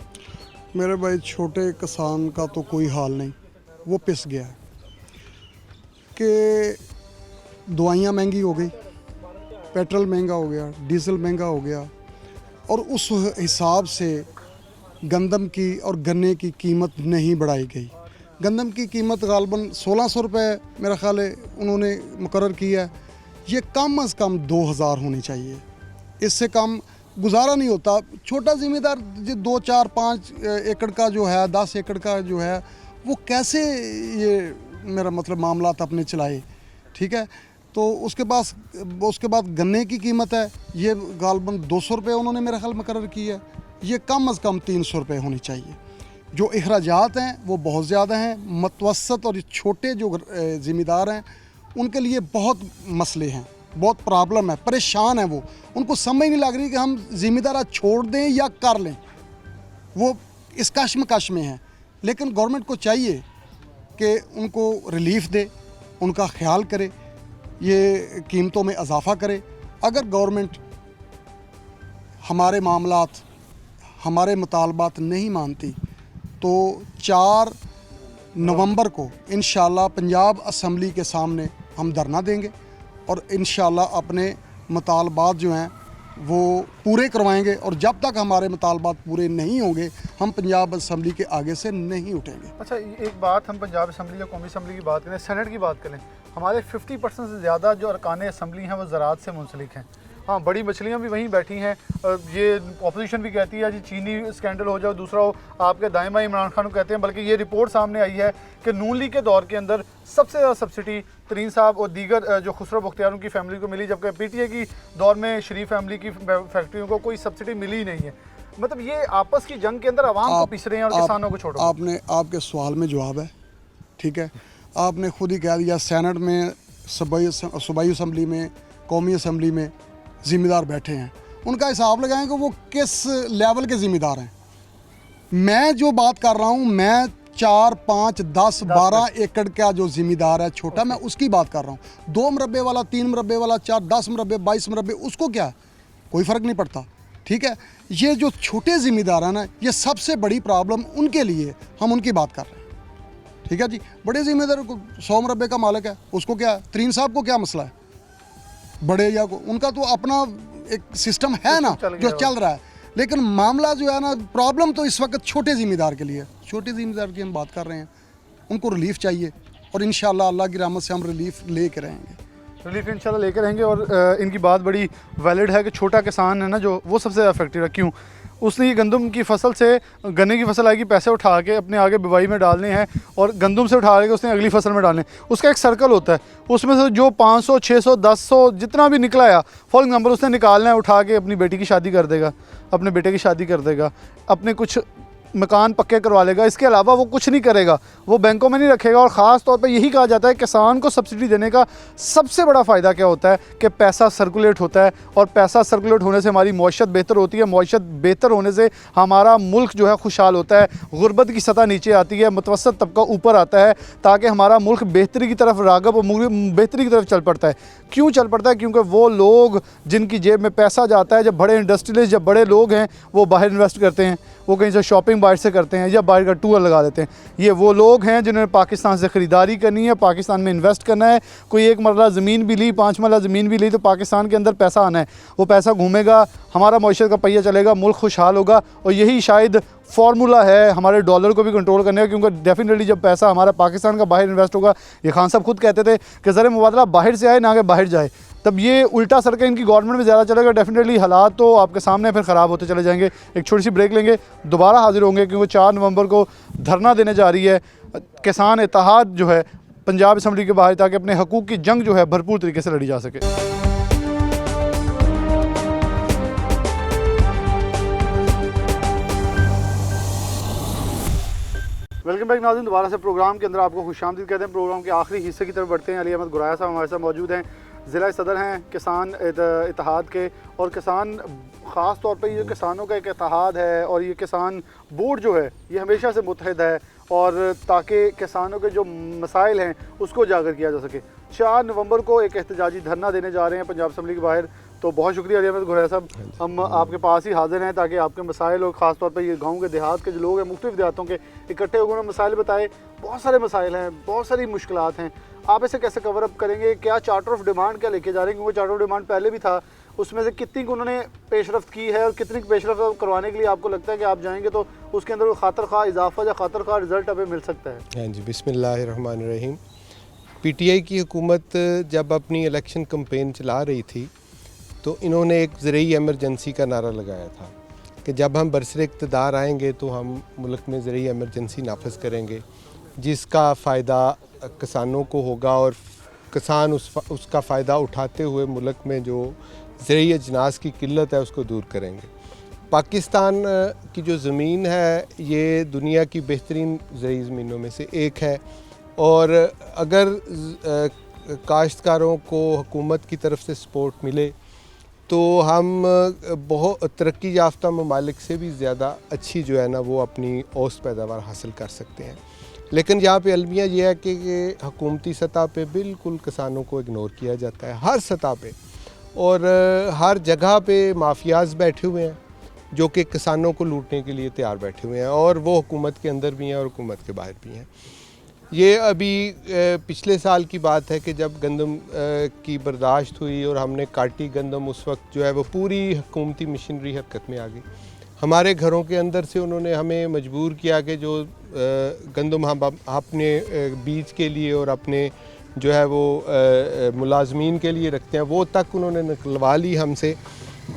मेरे भाई छोटे किसान का तो कोई हाल नहीं, वो पिस गया है कि दवाइयाँ महंगी हो गई, पेट्रोल महंगा हो गया, डीजल महंगा हो गया, और उस हिसाब से गंदम की और गन्ने की कीमत नहीं बढ़ाई गई। गंदम की कीमत गालबन 1600 रुपये मेरा ख्याल है उन्होंने मुकर्रर किया है। ये कम अज़ कम 2000 होनी चाहिए, इससे कम गुजारा नहीं होता। छोटा ज़िम्मेदार जो 2, 4, 5 एकड़ का जो है, 10 एकड़ का जो है, वो कैसे ये मेरा मतलब मामलात अपने चलाए? ठीक है। तो उसके बाद गन्ने की कीमत है, ये गालबन 200 रुपये उन्होंने मेरा ख्याल मुकर्रर की है। ये कम अज़ कम 300 रुपये होनी चाहिए। जो अखराजात हैं वो बहुत ज़्यादा हैं। मतवसत और छोटे जो ज़िम्मेदार हैं उनके लिए बहुत मसले हैं, बहुत प्रॉब्लम है, परेशान है। वो उनको समझ नहीं लग रही कि हम ज़िम्मेदार छोड़ दें या कर लें। वो इस कश्मकश में हैं। लेकिन गवर्नमेंट को चाहिए कि उनको रिलीफ़ दे, उनका ख्याल करे, ये कीमतों में इजाफ़ा करे। अगर गवर्नमेंट हमारे मामलात, हमारे मुतालबात नहीं मानती तो 4 नवंबर को इंशाल्लाह पंजाब असम्बली के सामने हम धरना देंगे और इंशाल्लाह अपने मुतालबात जो हैं वो पूरे करवाएंगे। और जब तक हमारे मुतालबात पूरे नहीं होंगे हम पंजाब असम्बली के आगे से नहीं उठेंगे। अच्छा, एक बात हम पंजाब असम्बली या कौमी असम्बली की बात करें, सेनेट की बात करें, हमारे 50% से ज़्यादा जो अरकान असम्बली हैं वो ज़राअत से मुंसलिक हैं। हाँ, बड़ी मछलियाँ भी वहीं बैठी हैं। ये अपोजिशन भी कहती है जी चीनी स्कैंडल हो जाओ, दूसरा हो आपके दाएं बाएं इमरान खान को कहते हैं। बल्कि ये रिपोर्ट सामने आई है कि नून लीग के दौर के अंदर सबसे ज़्यादा सब्सिडी तरीन साहब और दीगर जो खुसरो बख्तियारों की फैमिली को मिली, जबकि पीटीआई की दौर में शरीफ फैमिली की फैक्ट्रियों को कोई सब्सिडी मिली ही नहीं है। मतलब ये आपस की जंग के अंदर आवाम को पिस रहे हैं और किसानों को छोड़ो। आपके सवाल में जवाब है, ठीक है। आपने खुद ही कह दिया सेनेट में, सूबाई असम्बली में, कौमी असम्बली में ज़िम्मेदार बैठे हैं। उनका हिसाब लगाएं कि वो किस लेवल के ज़िम्मेदार हैं। मैं जो बात कर रहा हूँ, मैं 4, 5, 10, 12 एकड़ का जो ज़िम्मेदार है छोटा, मैं उसकी बात कर रहा हूँ। 2 मुरब्बे वाला, 3 मुरब्बे वाला, 4, 10 मुरब्बे, 22 मुरब्बे, उसको क्या कोई फ़र्क नहीं पड़ता, ठीक है। ये जो छोटे ज़िम्मेदार हैं ना, ये सबसे बड़ी प्रॉब्लम उनके लिए, हम उनकी बात कर रहे हैं, ठीक है जी। बड़े ज़िम्मेदार को 100 मुरब्बे का मालिक है, उसको क्या, तरीन साहब को क्या मसला है, बड़े या को, उनका तो अपना एक सिस्टम है ना जो चल रहा है। लेकिन मामला जो है ना, प्रॉब्लम तो इस वक्त छोटे ज़िम्मेदार के लिए, छोटे ज़िम्मेदार की हम बात कर रहे हैं। उनको रिलीफ चाहिए और इंशाल्लाह अल्लाह की रहमत से हम रिलीफ लेके रहेंगे, रिलीफ इंशाल्लाह लेकर रहेंगे। और इनकी बात बड़ी वैलिड है कि छोटा किसान है ना जो, वो सबसे ज़्यादा अफेक्टेड है। क्यों? उसने ये गंदम की फसल से, गन्ने की फसल आएगी, पैसे उठा के अपने आगे बुवाई में डालने हैं और गंदम से उठा के उसने अगली फसल में डालने हैं। उसका एक सर्कल होता है, उसमें से जो 500, 600, 1000 जितना भी निकला या फॉर एग्जाम्पल उसने निकालना है, उठा के अपनी बेटी की शादी कर देगा, अपने बेटे की शादी कर देगा, अपने कुछ मकान पक्के करवा लेगा। इसके अलावा वो कुछ नहीं करेगा, वो बैंकों में नहीं रखेगा। और ख़ास तौर पे यही कहा जाता है किसान को सब्सिडी देने का सबसे बड़ा फ़ायदा क्या होता है कि पैसा सर्कुलेट होता है, और पैसा सर्कुलेट होने से हमारी मईशत बेहतर होती है। मईशत बेहतर होने से हमारा मुल्क जो है खुशहाल होता है, गुर्बत की सतह नीचे आती है, मुतवसत तबका ऊपर आता है, ताकि हमारा मुल्क बेहतरी की तरफ राग़ब और बेहतरी की तरफ चल पड़ता है। क्यों चल पड़ता है? क्योंकि वो लोग जिनकी जेब में पैसा जाता है, जब बड़े इंडस्ट्रियलिस्ट, जब बड़े लोग हैं, वो बाहर इन्वेस्ट करते हैं, वो कहीं से शॉपिंग बाहर से करते हैं या बाहर का टूर लगा देते हैं। ये वो लोग हैं जिन्होंने पाकिस्तान से ख़रीदारी करनी है, पाकिस्तान में इन्वेस्ट करना है। कोई एक मरला ज़मीन भी ली, 5 मरला ज़मीन भी ली, तो पाकिस्तान के अंदर पैसा आना है, वो पैसा घूमेगा, हमारा मईशत का पहिया चलेगा, मुल्क खुशहाल होगा। और यही शायद फार्मूला है हमारे डॉलर को भी कंट्रोल करने का, क्योंकि डेफिनेटली जब पैसा हमारा पाकिस्तान का बाहर इन्वेस्ट होगा, ये खान साहब खुद कहते थे कि ज़र मुबादला बाहर से आए ना कि बाहर जाए, तब ये उल्टा सरके इनकी गवर्नमेंट में ज़्यादा चलेगा। डेफिनेटली हालात तो आपके सामने फिर ख़राब होते चले जाएंगे। एक छोटी सी ब्रेक लेंगे, दोबारा हाजिर होंगे, क्योंकि 4 नवंबर को धरना देने जा रही है किसान इत्तेहाद जो है पंजाब असम्बली के बाहर, ताकि अपने हकूक़ की जंग जो है भरपूर तरीके से लड़ी जा सके। वेलकम बैक नाज़रीन, दोबारा से प्रोग्राम के अंदर आपको खुशामदीद कहते हैं। प्रोग्राम के आखिरी हिस्से की तरफ बढ़ते हैं। अली अहमद गुराया साहब हमारे साथ मौजूद हैं, ज़िला सदर हैं किसान इत्तेहाद के। और किसान ख़ास तौर पे ये किसानों का एक इत्तेहाद है, और ये किसान बोर्ड जो है ये हमेशा से मुत्तहिद है, और ताकि किसानों के जो मसाइल हैं उसको उजागर किया जा सके। 4 नवंबर को एक एहतजाजी धरना देने जा रहे हैं पंजाब असम्बली के बाहर। तो बहुत शुक्रिया अली अहमद गुराया साहब, हम आपके पास ही हाजिर हैं ताकि आपके मसाइल, और ख़ास तौर पर ये गाँव के देहात के जो लोग हैं, मुख्तलिफ देहातों के इकट्ठे होकर उन्होंने मसाइल बताए। बहुत सारे मसाइल हैं, बहुत सारी मुश्किलात हैं, आप इसे कैसे कवर अप करेंगे? क्या चार्टर ऑफ डिमांड क्या लेके जा रहे हैं? क्योंकि चार्टर ऑफ डिमांड पहले भी था, उसमें से कितनी को उन्होंने पेशरफ्त की है, और कितनी पेशरफ्त करवाने के लिए आपको लगता है कि आप जाएंगे तो उसके अंदर खातर खा इजाफा या खातर खा रिजल्ट हमें मिल सकता है? हाँ जी, बिस्मिल्लाहिर्रहमानिर्रहीम। पीटीआई की हुकूमत जब अपनी इलेक्शन कैंपेन चला रही थी, तो इन्होंने एक ज़रूरी एमरजेंसी का नारा लगाया था कि जब हम बरसर इक़्तिदार आएंगे तो हम मुल्क में ज़रूरी एमरजेंसी नाफिज करेंगे, जिसका फ़ायदा किसानों को होगा, और किसान उसका फ़ायदा उठाते हुए मुल्क में जो ज़रूरी अजनास की किल्लत है उसको दूर करेंगे। पाकिस्तान की जो ज़मीन है ये दुनिया की बेहतरीन ज़रूरी ज़मीनों में से एक है, और अगर काश्तकारों को हुकूमत की तरफ से सपोर्ट मिले तो हम बहुत तरक्की याफ्ता ममालिक से भी ज़्यादा अच्छी जो है ना वो अपनी औसत पैदावार हासिल कर सकते हैं। लेकिन यहाँ पे अलमिया ये है कि हुकूमती सतह पे बिल्कुल किसानों को इग्नोर किया जाता है, हर सतह पे, और हर जगह पे माफियाज़ बैठे हुए हैं जो कि किसानों को लूटने के लिए तैयार बैठे हुए हैं, और वो हुकूमत के अंदर भी हैं और हुकूमत के बाहर भी हैं। ये अभी पिछले साल की बात है कि जब गंदम की बर्दाश्त हुई और हमने काटी गंदम, उस वक्त जो है वो पूरी हुकूमती मशीनरी हरकत में आ गई। हमारे घरों के अंदर से उन्होंने हमें मजबूर किया कि जो गंदम हम अपने बीज के लिए और अपने जो है वो मुलाजमीन के लिए रखते हैं, वो तक उन्होंने निकलवा ली हमसे,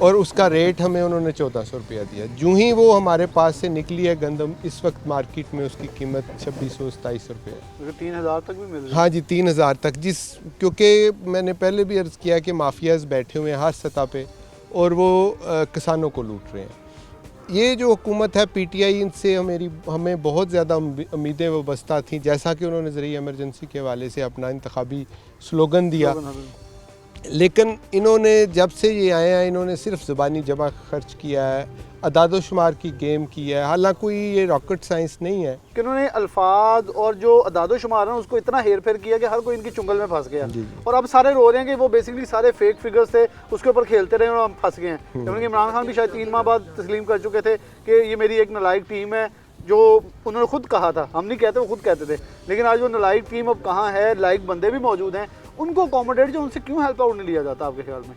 और उसका रेट हमें उन्होंने 1400 रुपया दिया। जूँ ही वो हमारे पास से निकली है गंदम, इस वक्त मार्केट में उसकी कीमत 2600-2700 रुपये है। 3000 तक भी मिल रही है। हाँ जी, 3000 तक, क्योंकि मैंने पहले भी अर्ज़ किया कि माफियाज बैठे हुए हैं हर सतह पे और वो किसानों को लूट रहे हैं। ये जो हुकूमत है पीटीआई, इनसे हमें बहुत ज़्यादा उम्मीदें वाबस्ता थी, जैसा कि उन्होंने ज़रिए एमरजेंसी के हवाले से अपना इंतखाबी स्लोगन दिया, लेकिन इन्होंने जब से ये आए हैं इन्होंने सिर्फ ज़बानी जमा खर्च किया है, अदाद शुमार की गेम की है। हालांकि कोई ये रॉकेट साइंस नहीं है कि उन्होंने अल्फाज और जो अदाद शुमार है उसको इतना हेर फेर किया कि हर कोई इनकी चुंगल में फंस गया। और अब सारे रो रहे हैं कि वो बेसिकली सारे फेक फिगर्स थे, उसके ऊपर खेलते रहे और हम फंस गए हैं। क्योंकि इमरान खान भी शायद 3 माह बाद तस्लीम कर चुके थे कि ये मेरी एक नालायक टीम है, जो उन्होंने खुद कहा था, हम नहीं कहते, वो खुद कहते थे। लेकिन आज वो नालायक टीम अब कहाँ है, लायक बंदे भी मौजूद हैं, उनको अकोमोडेट जो उनसे क्यों हेल्प आउट नहीं लिया जाता आपके ख्याल में?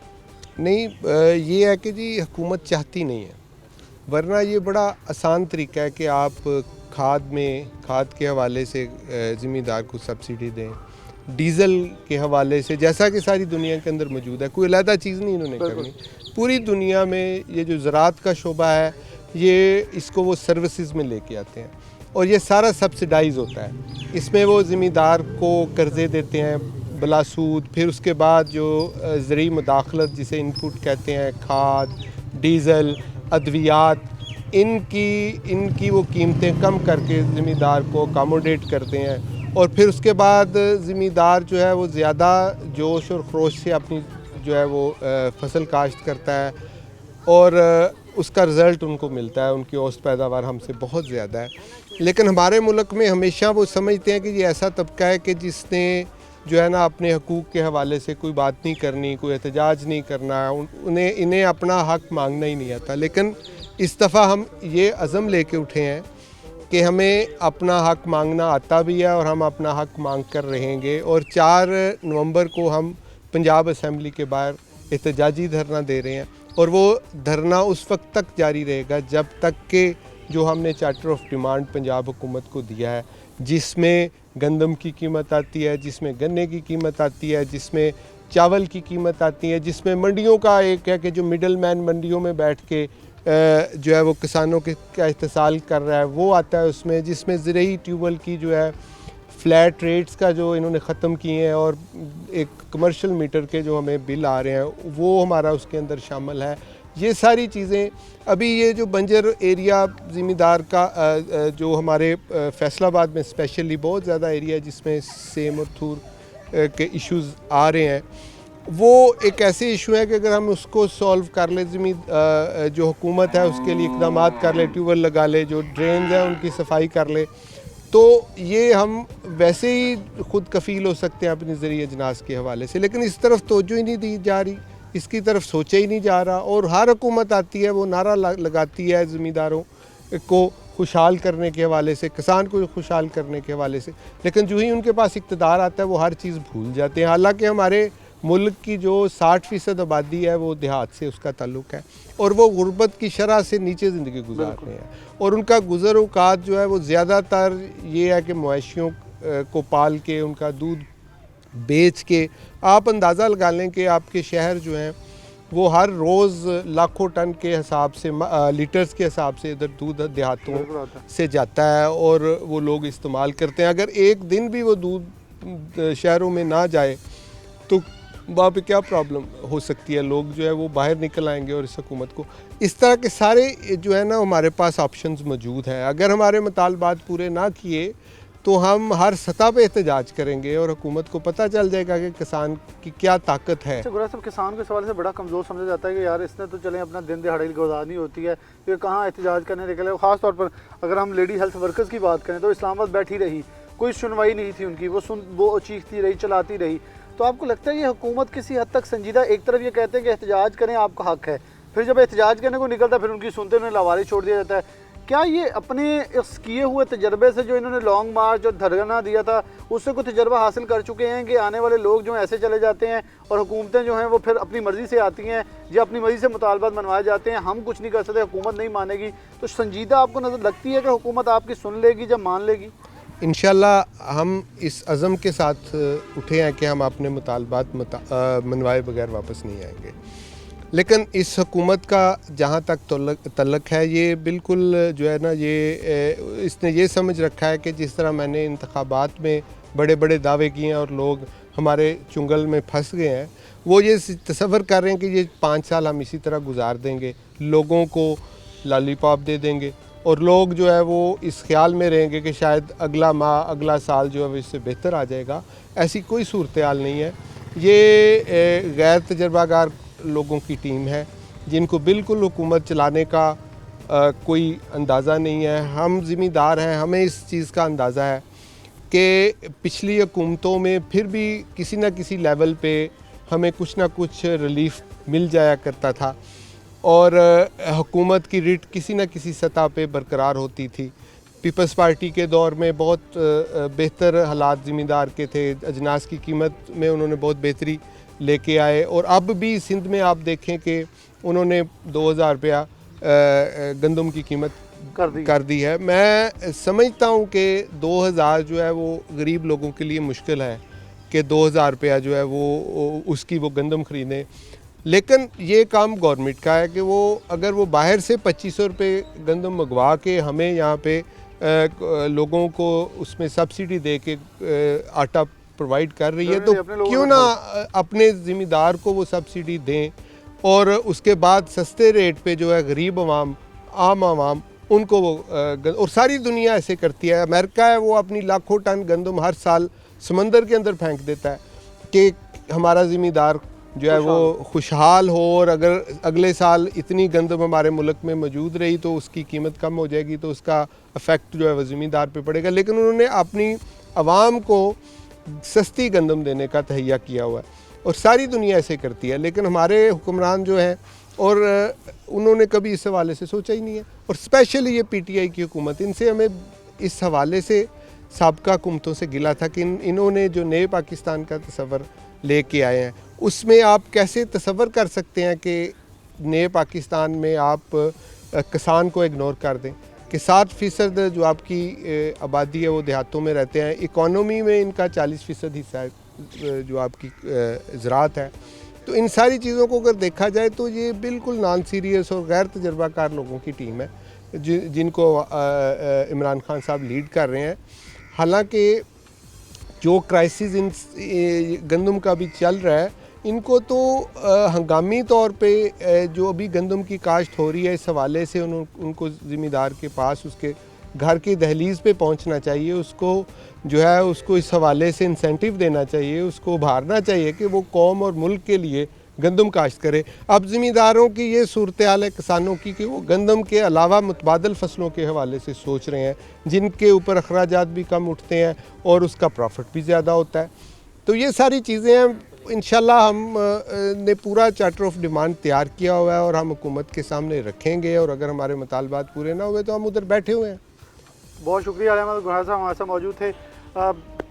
नहीं, ये है कि जी हुकूमत चाहती नहीं है, वरना ये बड़ा आसान तरीका है कि आप खाद के हवाले से ज़िम्मेदार को सब्सिडी दें, डीज़ल के हवाले से, जैसा कि सारी दुनिया के अंदर मौजूद है, कोई अलहदा चीज़ नहीं इन्होंने करनी। पूरी दुनिया में ये जो ज़राअत का शोबा है, ये इसको वो सर्विसेज में लेके आते हैं और ये सारा सब्सिडाइज होता है। इसमें वो ज़िम्मेदार को कर्ज़े देते हैं बला सूद, फिर उसके बाद जो ज़रूरी मुदाखलत जिसे इनपुट कहते हैं, खाद, डीज़ल, अद्वियात, इनकी वो कीमतें कम करके ज़िम्मेदार को अकोमोडेट करते हैं। और फिर उसके बाद ज़िम्मेदार जो है वो ज़्यादा जोश और खरोश से अपनी जो है वो फसल काश्त करता है और उसका रिज़ल्ट उनको मिलता है, उनकी औसत पैदावार हमसे बहुत ज़्यादा है। लेकिन हमारे मुल्क में हमेशा वो समझते हैं कि ये ऐसा तबका है कि जिसने जो है ना अपने हकूक़ के हवाले से कोई बात नहीं करनी, कोई एहतजाज नहीं करना, इन्हें अपना हक़ मांगना ही नहीं आता। लेकिन इस दफ़ा हम ये अज़म लेके उठे हैं कि हमें अपना हक़ मांगना आता भी है और हम अपना हक़ मांग कर रहेंगे। और 4 नवंबर को हम पंजाब असम्बली के बाहर एहतजाजी धरना दे रहे हैं और वो धरना उस वक्त तक जारी रहेगा जब तक कि जो हमने चार्टर ऑफ डिमांड पंजाब हुकूमत को दिया है, जिसमें गंदम की कीमत आती है, जिसमें गन्ने की कीमत आती है, जिसमें चावल की कीमत आती है, जिसमें मंडियों का एक है कि जो मिडल मैन मंडियों में बैठ के जो है वो किसानों का इस्तेसाल कर रहा है वो आता है उसमें, जिसमें ज़रूरी ट्यूबवेल की जो है फ्लैट रेट्स का जो इन्होंने ख़त्म किए हैं और एक कमर्शियल मीटर के जो हमें बिल आ रहे हैं वो हमारा उसके अंदर शामिल है। ये सारी चीज़ें अभी ये जो बंजर एरिया ज़िम्मेदार का जो हमारे फैसलाबाद में स्पेशली बहुत ज़्यादा एरिया है जिसमें सेम और थूर के इश्यूज़ आ रहे हैं, वो एक ऐसे इशू है कि अगर हम उसको सॉल्व कर ले, जो हुकूमत है उसके लिए इक़दाम कर ले, ट्यूबवेल लगा ले, जो ड्रेन्स हैं उनकी सफाई कर ले, तो ये हम वैसे ही खुद कफ़ील हो सकते हैं अपनी ज़रिए अजनास के हवाले से। लेकिन इस तरफ तवज्जो ही नहीं दी जा रही, इसकी तरफ सोचा ही नहीं जा रहा। और हर हुकूमत आती है वो नारा लगाती है ज़मींदारों को खुशहाल करने के हवाले से, किसान को खुशहाल करने के हवाले से, लेकिन जो ही उनके पास इक़्तिदार आता है वो हर चीज़ भूल जाते हैं। हालांकि हमारे मुल्क की जो 60% आबादी है वो देहात से उसका ताल्लुक़ है और वो गुर्बत की शरह से नीचे ज़िंदगी गुजार रहे हैं और उनका गुज़र औक़ात जो है वो ज़्यादातर ये है कि मवेशियों को पाल के, उनका दूध बेच के, आप अंदाज़ा लगा लें कि आपके शहर जो हैं वो हर रोज़ लाखों टन के हिसाब से, लीटर्स के हिसाब से इधर दूध देहातों से जाता है और वो लोग इस्तेमाल करते हैं। अगर एक दिन भी वो दूध शहरों में ना जाए तो वहाँ पे क्या प्रॉब्लम हो सकती है, लोग जो है वो बाहर निकल आएंगे और इस हुकूमत को, इस तरह के सारे जो है ना हमारे पास ऑप्शंस मौजूद हैं। अगर हमारे मुतालबात पूरे ना किए तो हम हर सतह पे एहतजाज करेंगे और हुकूमत को पता चल जाएगा कि किसान की क्या ताकत है। गुरा साहब, किसान के सवाल से बड़ा कमज़ोर समझा जाता है कि यार इसने तो चले अपना दिन दिहाड़ी गुजारनी होती है, फिर कहाँ एहतजाज करने निकले। ख़ास तौर पर अगर हम लेडी हेल्थ वर्कर्स की बात करें तो इस्लामाबाद बैठी रही, कोई सुनवाई नहीं थी उनकी, वो चीखती रही, चलाती रही। तो आपको लगता है ये हुकूमत किसी हद तक संजीदा, एक तरफ ये कहते हैं कि एहतजाज करें, आपका हक है, फिर जब एहतजाज करने को निकलता है फिर उनकी सुनते उन्हें लावारिस छोड़ दिया जाता है। क्या ये अपने इस किए हुए तजर्बे से, जो इन्होंने लॉन्ग मार्च और धरना दिया था, उससे कोई तजर्बा हासिल कर चुके हैं कि आने वाले लोग जो ऐसे चले जाते हैं और हुकूमतें जो हैं वो फिर अपनी मर्ज़ी से आती हैं या अपनी मर्ज़ी से मुतालबात मनवाए जाते हैं, हम कुछ नहीं कर सकते, हुकूमत नहीं मानेगी, तो संजीदा आपको नज़र लगती है कि हुकूमत आपकी सुन लेगी जब मान लेगी? इंशाल्लाह हम इस अज़म के साथ उठे हैं कि हम अपने मुतालबात मनवाए बगैर वापस नहीं आएंगे। लेकिन इस हुकूमत का जहाँ तक तल्लक है, ये बिल्कुल जो है ना, ये इसने ये समझ रखा है कि जिस तरह मैंने इंतखाबात में बड़े बड़े दावे किए हैं और लोग हमारे चुंगल में फंस गए हैं, वो ये तसव्वुर कर रहे हैं कि ये 5 साल हम इसी तरह गुजार देंगे, लोगों को लॉलीपॉप दे देंगे और लोग जो है वो इस ख्याल में रहेंगे कि शायद अगला माह अगला साल जो है वो इससे बेहतर आ जाएगा। ऐसी कोई सूरत हाल नहीं है। ये गैर तजर्बाकार लोगों की टीम है जिनको बिल्कुल हुकूमत चलाने का कोई अंदाज़ा नहीं है। हम ज़िम्मेदार हैं, हमें इस चीज़ का अंदाज़ा है कि पिछली हुकूमतों में फिर भी किसी न किसी लेवल पे हमें कुछ ना कुछ रिलीफ मिल जाया करता था और हुकूमत की रिट किसी न किसी सतह पे बरकरार होती थी। पीपल्स पार्टी के दौर में बहुत बेहतर हालात ज़िम्मेदार के थे, अजनास की कीमत में उन्होंने बहुत बेहतरी लेके आए और अब भी सिंध में आप देखें कि उन्होंने 2000 रुपया गंदम की कीमत कर दी है। मैं समझता हूँ कि 2000 जो है वो गरीब लोगों के लिए मुश्किल है कि 2000 रुपया जो है वो उसकी वो गंदम ख़रीदें, लेकिन ये काम गवर्नमेंट का है कि वो अगर वो बाहर से 2500 रुपये गंदम मंगवा के हमें यहाँ पे लोगों को उसमें सब्सिडी दे के आटा प्रोवाइड कर रही है, तो क्यों ना अपने ज़िम्मेदार को वो सब्सिडी दें और उसके बाद सस्ते रेट पे जो है गरीब आवाम, आम आवाम उनको वो और सारी दुनिया ऐसे करती है। अमेरिका है वो अपनी लाखों टन गंदम हर साल समंदर के अंदर फेंक देता है कि हमारा ज़िम्मेदार जो है वो खुशहाल हो और अगर अगले साल इतनी गंदम हमारे मुल्क में मौजूद रही तो उसकी कीमत कम हो जाएगी, तो उसका इफ़ेक्ट जो है वो ज़िम्मेदार पे पड़ेगा। लेकिन उन्होंने अपनी आवाम को सस्ती गंदम देने का तहैया किया हुआ है और सारी दुनिया ऐसे करती है, लेकिन हमारे हुक्मरान जो हैं और उन्होंने कभी इस हवाले से सोचा ही नहीं है। और स्पेशली ये PTI की हुकूमत, इनसे हमें इस हवाले से साबका हुकूमतों से गिला था कि इन्होंने जो नए पाकिस्तान का तस्वर लेके आए हैं उसमें आप कैसे तस्वर कर सकते हैं कि नए पाकिस्तान में आप किसान को इग्नोर कर दें कि 7% जो आपकी आबादी है वो देहातों में रहते हैं, इकॉनमी में इनका 40% हिस्सा है जो आपकी ज़राअत है। तो इन सारी चीज़ों को अगर देखा जाए तो ये बिल्कुल नॉन सीरियस और गैर तजर्बाकार लोगों की टीम है जिनको इमरान खान साहब लीड कर रहे हैं। हालांकि जो क्राइसिस इन गंदम का भी चल रहा है, इनको तो हंगामी तौर पे जो अभी गंदम की काश्त हो रही है इस हवाले से उनको ज़िम्मेदार के पास उसके घर की दहलीज़ पे पहुंचना चाहिए, उसको जो है उसको इस हवाले से इंसेंटिव देना चाहिए, उसको उभारना चाहिए कि वो कौम और मुल्क के लिए गंदम काश्त करे। अब ज़िम्मेदारों की ये सूरत हाल है किसानों की कि वो गंदम के अलावा मुतबादल फसलों के हवाले से सोच रहे हैं जिनके ऊपर अखराजात भी कम उठते हैं और उसका प्रॉफिट भी ज़्यादा होता है। तो ये सारी चीज़ें हैं, इंशाल्लाह हम ने पूरा चार्टर ऑफ डिमांड तैयार किया हुआ है और हम हुकूमत के सामने रखेंगे और अगर हमारे मुतालबात पूरे ना हुए तो हम उधर बैठे हुए हैं। बहुत शुक्रिया अहमद गुहार साहब हमारे साथ मौजूद थे।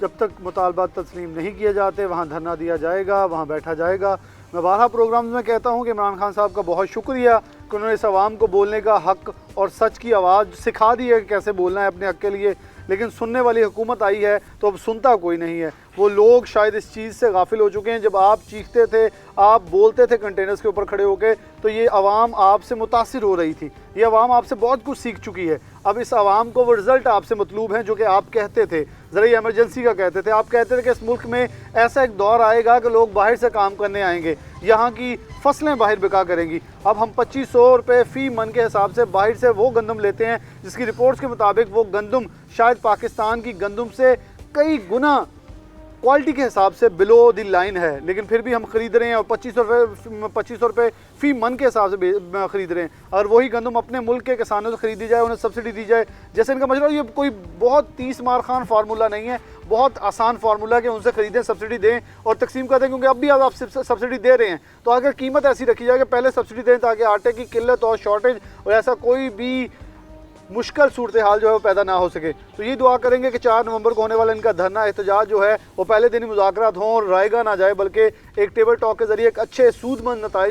जब तक मुतालबात तस्लीम नहीं किए जाते वहाँ धरना दिया जाएगा, वहाँ बैठा जाएगा। मैं बारहा प्रोग्राम में कहता हूँ कि इमरान खान साहब का बहुत शुक्रिया कि उन्होंने इस आवाम को बोलने का हक़ और सच की आवाज़ सिखा दी है कि कैसे बोलना है अपने हक़ के लिए, लेकिन सुनने वाली हुकूमत आई है तो अब सुनता कोई नहीं है। वो लोग शायद इस चीज़ से गाफिल हो चुके हैं। जब आप चीखते थे, आप बोलते थे कंटेनर्स के ऊपर खड़े होकर, तो ये आवाम आपसे मुतासिर हो रही थी, ये आवाम आपसे बहुत कुछ सीख चुकी है। अब इस आवाम को वो रिज़ल्ट आपसे मतलूब हैं जो कि आप कहते थे, ज़रूरी एमरजेंसी का कहते थे। आप कहते थे कि इस मुल्क में ऐसा एक दौर आएगा कि लोग बाहर से काम करने आएंगे, यहाँ की फसलें बाहर बिका करेंगी। अब हम 2500 रुपये फ़ी मन के हिसाब से बाहर से वो गंदम लेते हैं जिसकी रिपोर्ट्स के मुताबिक वो गंदम शायद पाकिस्तान की गंदम से कई गुना क्वालिटी के हिसाब से बिलो द लाइन है, लेकिन फिर भी हम ख़रीद रहे हैं और 2500 रुपये फ़ी मन के हिसाब से ख़रीद रहे हैं। अगर वही गंदम अपने मुल्क के किसानों से ख़रीदी जाए, उन्हें सब्सिडी दी जाए, जैसे इनका मसला, ये कोई बहुत 30 मार खान फार्मूला नहीं है, बहुत आसान फार्मूला कि उनसे ख़रीदें, सब्सिडी दें और तकसीम कर दें, क्योंकि अब भी आप सब्सिडी दे रहे हैं। तो अगर कीमत ऐसी रखी जाए कि पहले सब्सिडी दें ताकि आटे की किल्लत और शॉर्टेज और ऐसा कोई भी मुश्किल सूरत हाल जो है वो पैदा ना हो सके। तो ये दुआ करेंगे कि 4 नवंबर को होने वाला इनका धरना एहतजाज जो है वो पहले दिन ही मुज़ाकरात हों और रायगा ना जाए, बल्कि एक टेबल टॉक के ज़रिए एक अच्छे सूदमंद नताइज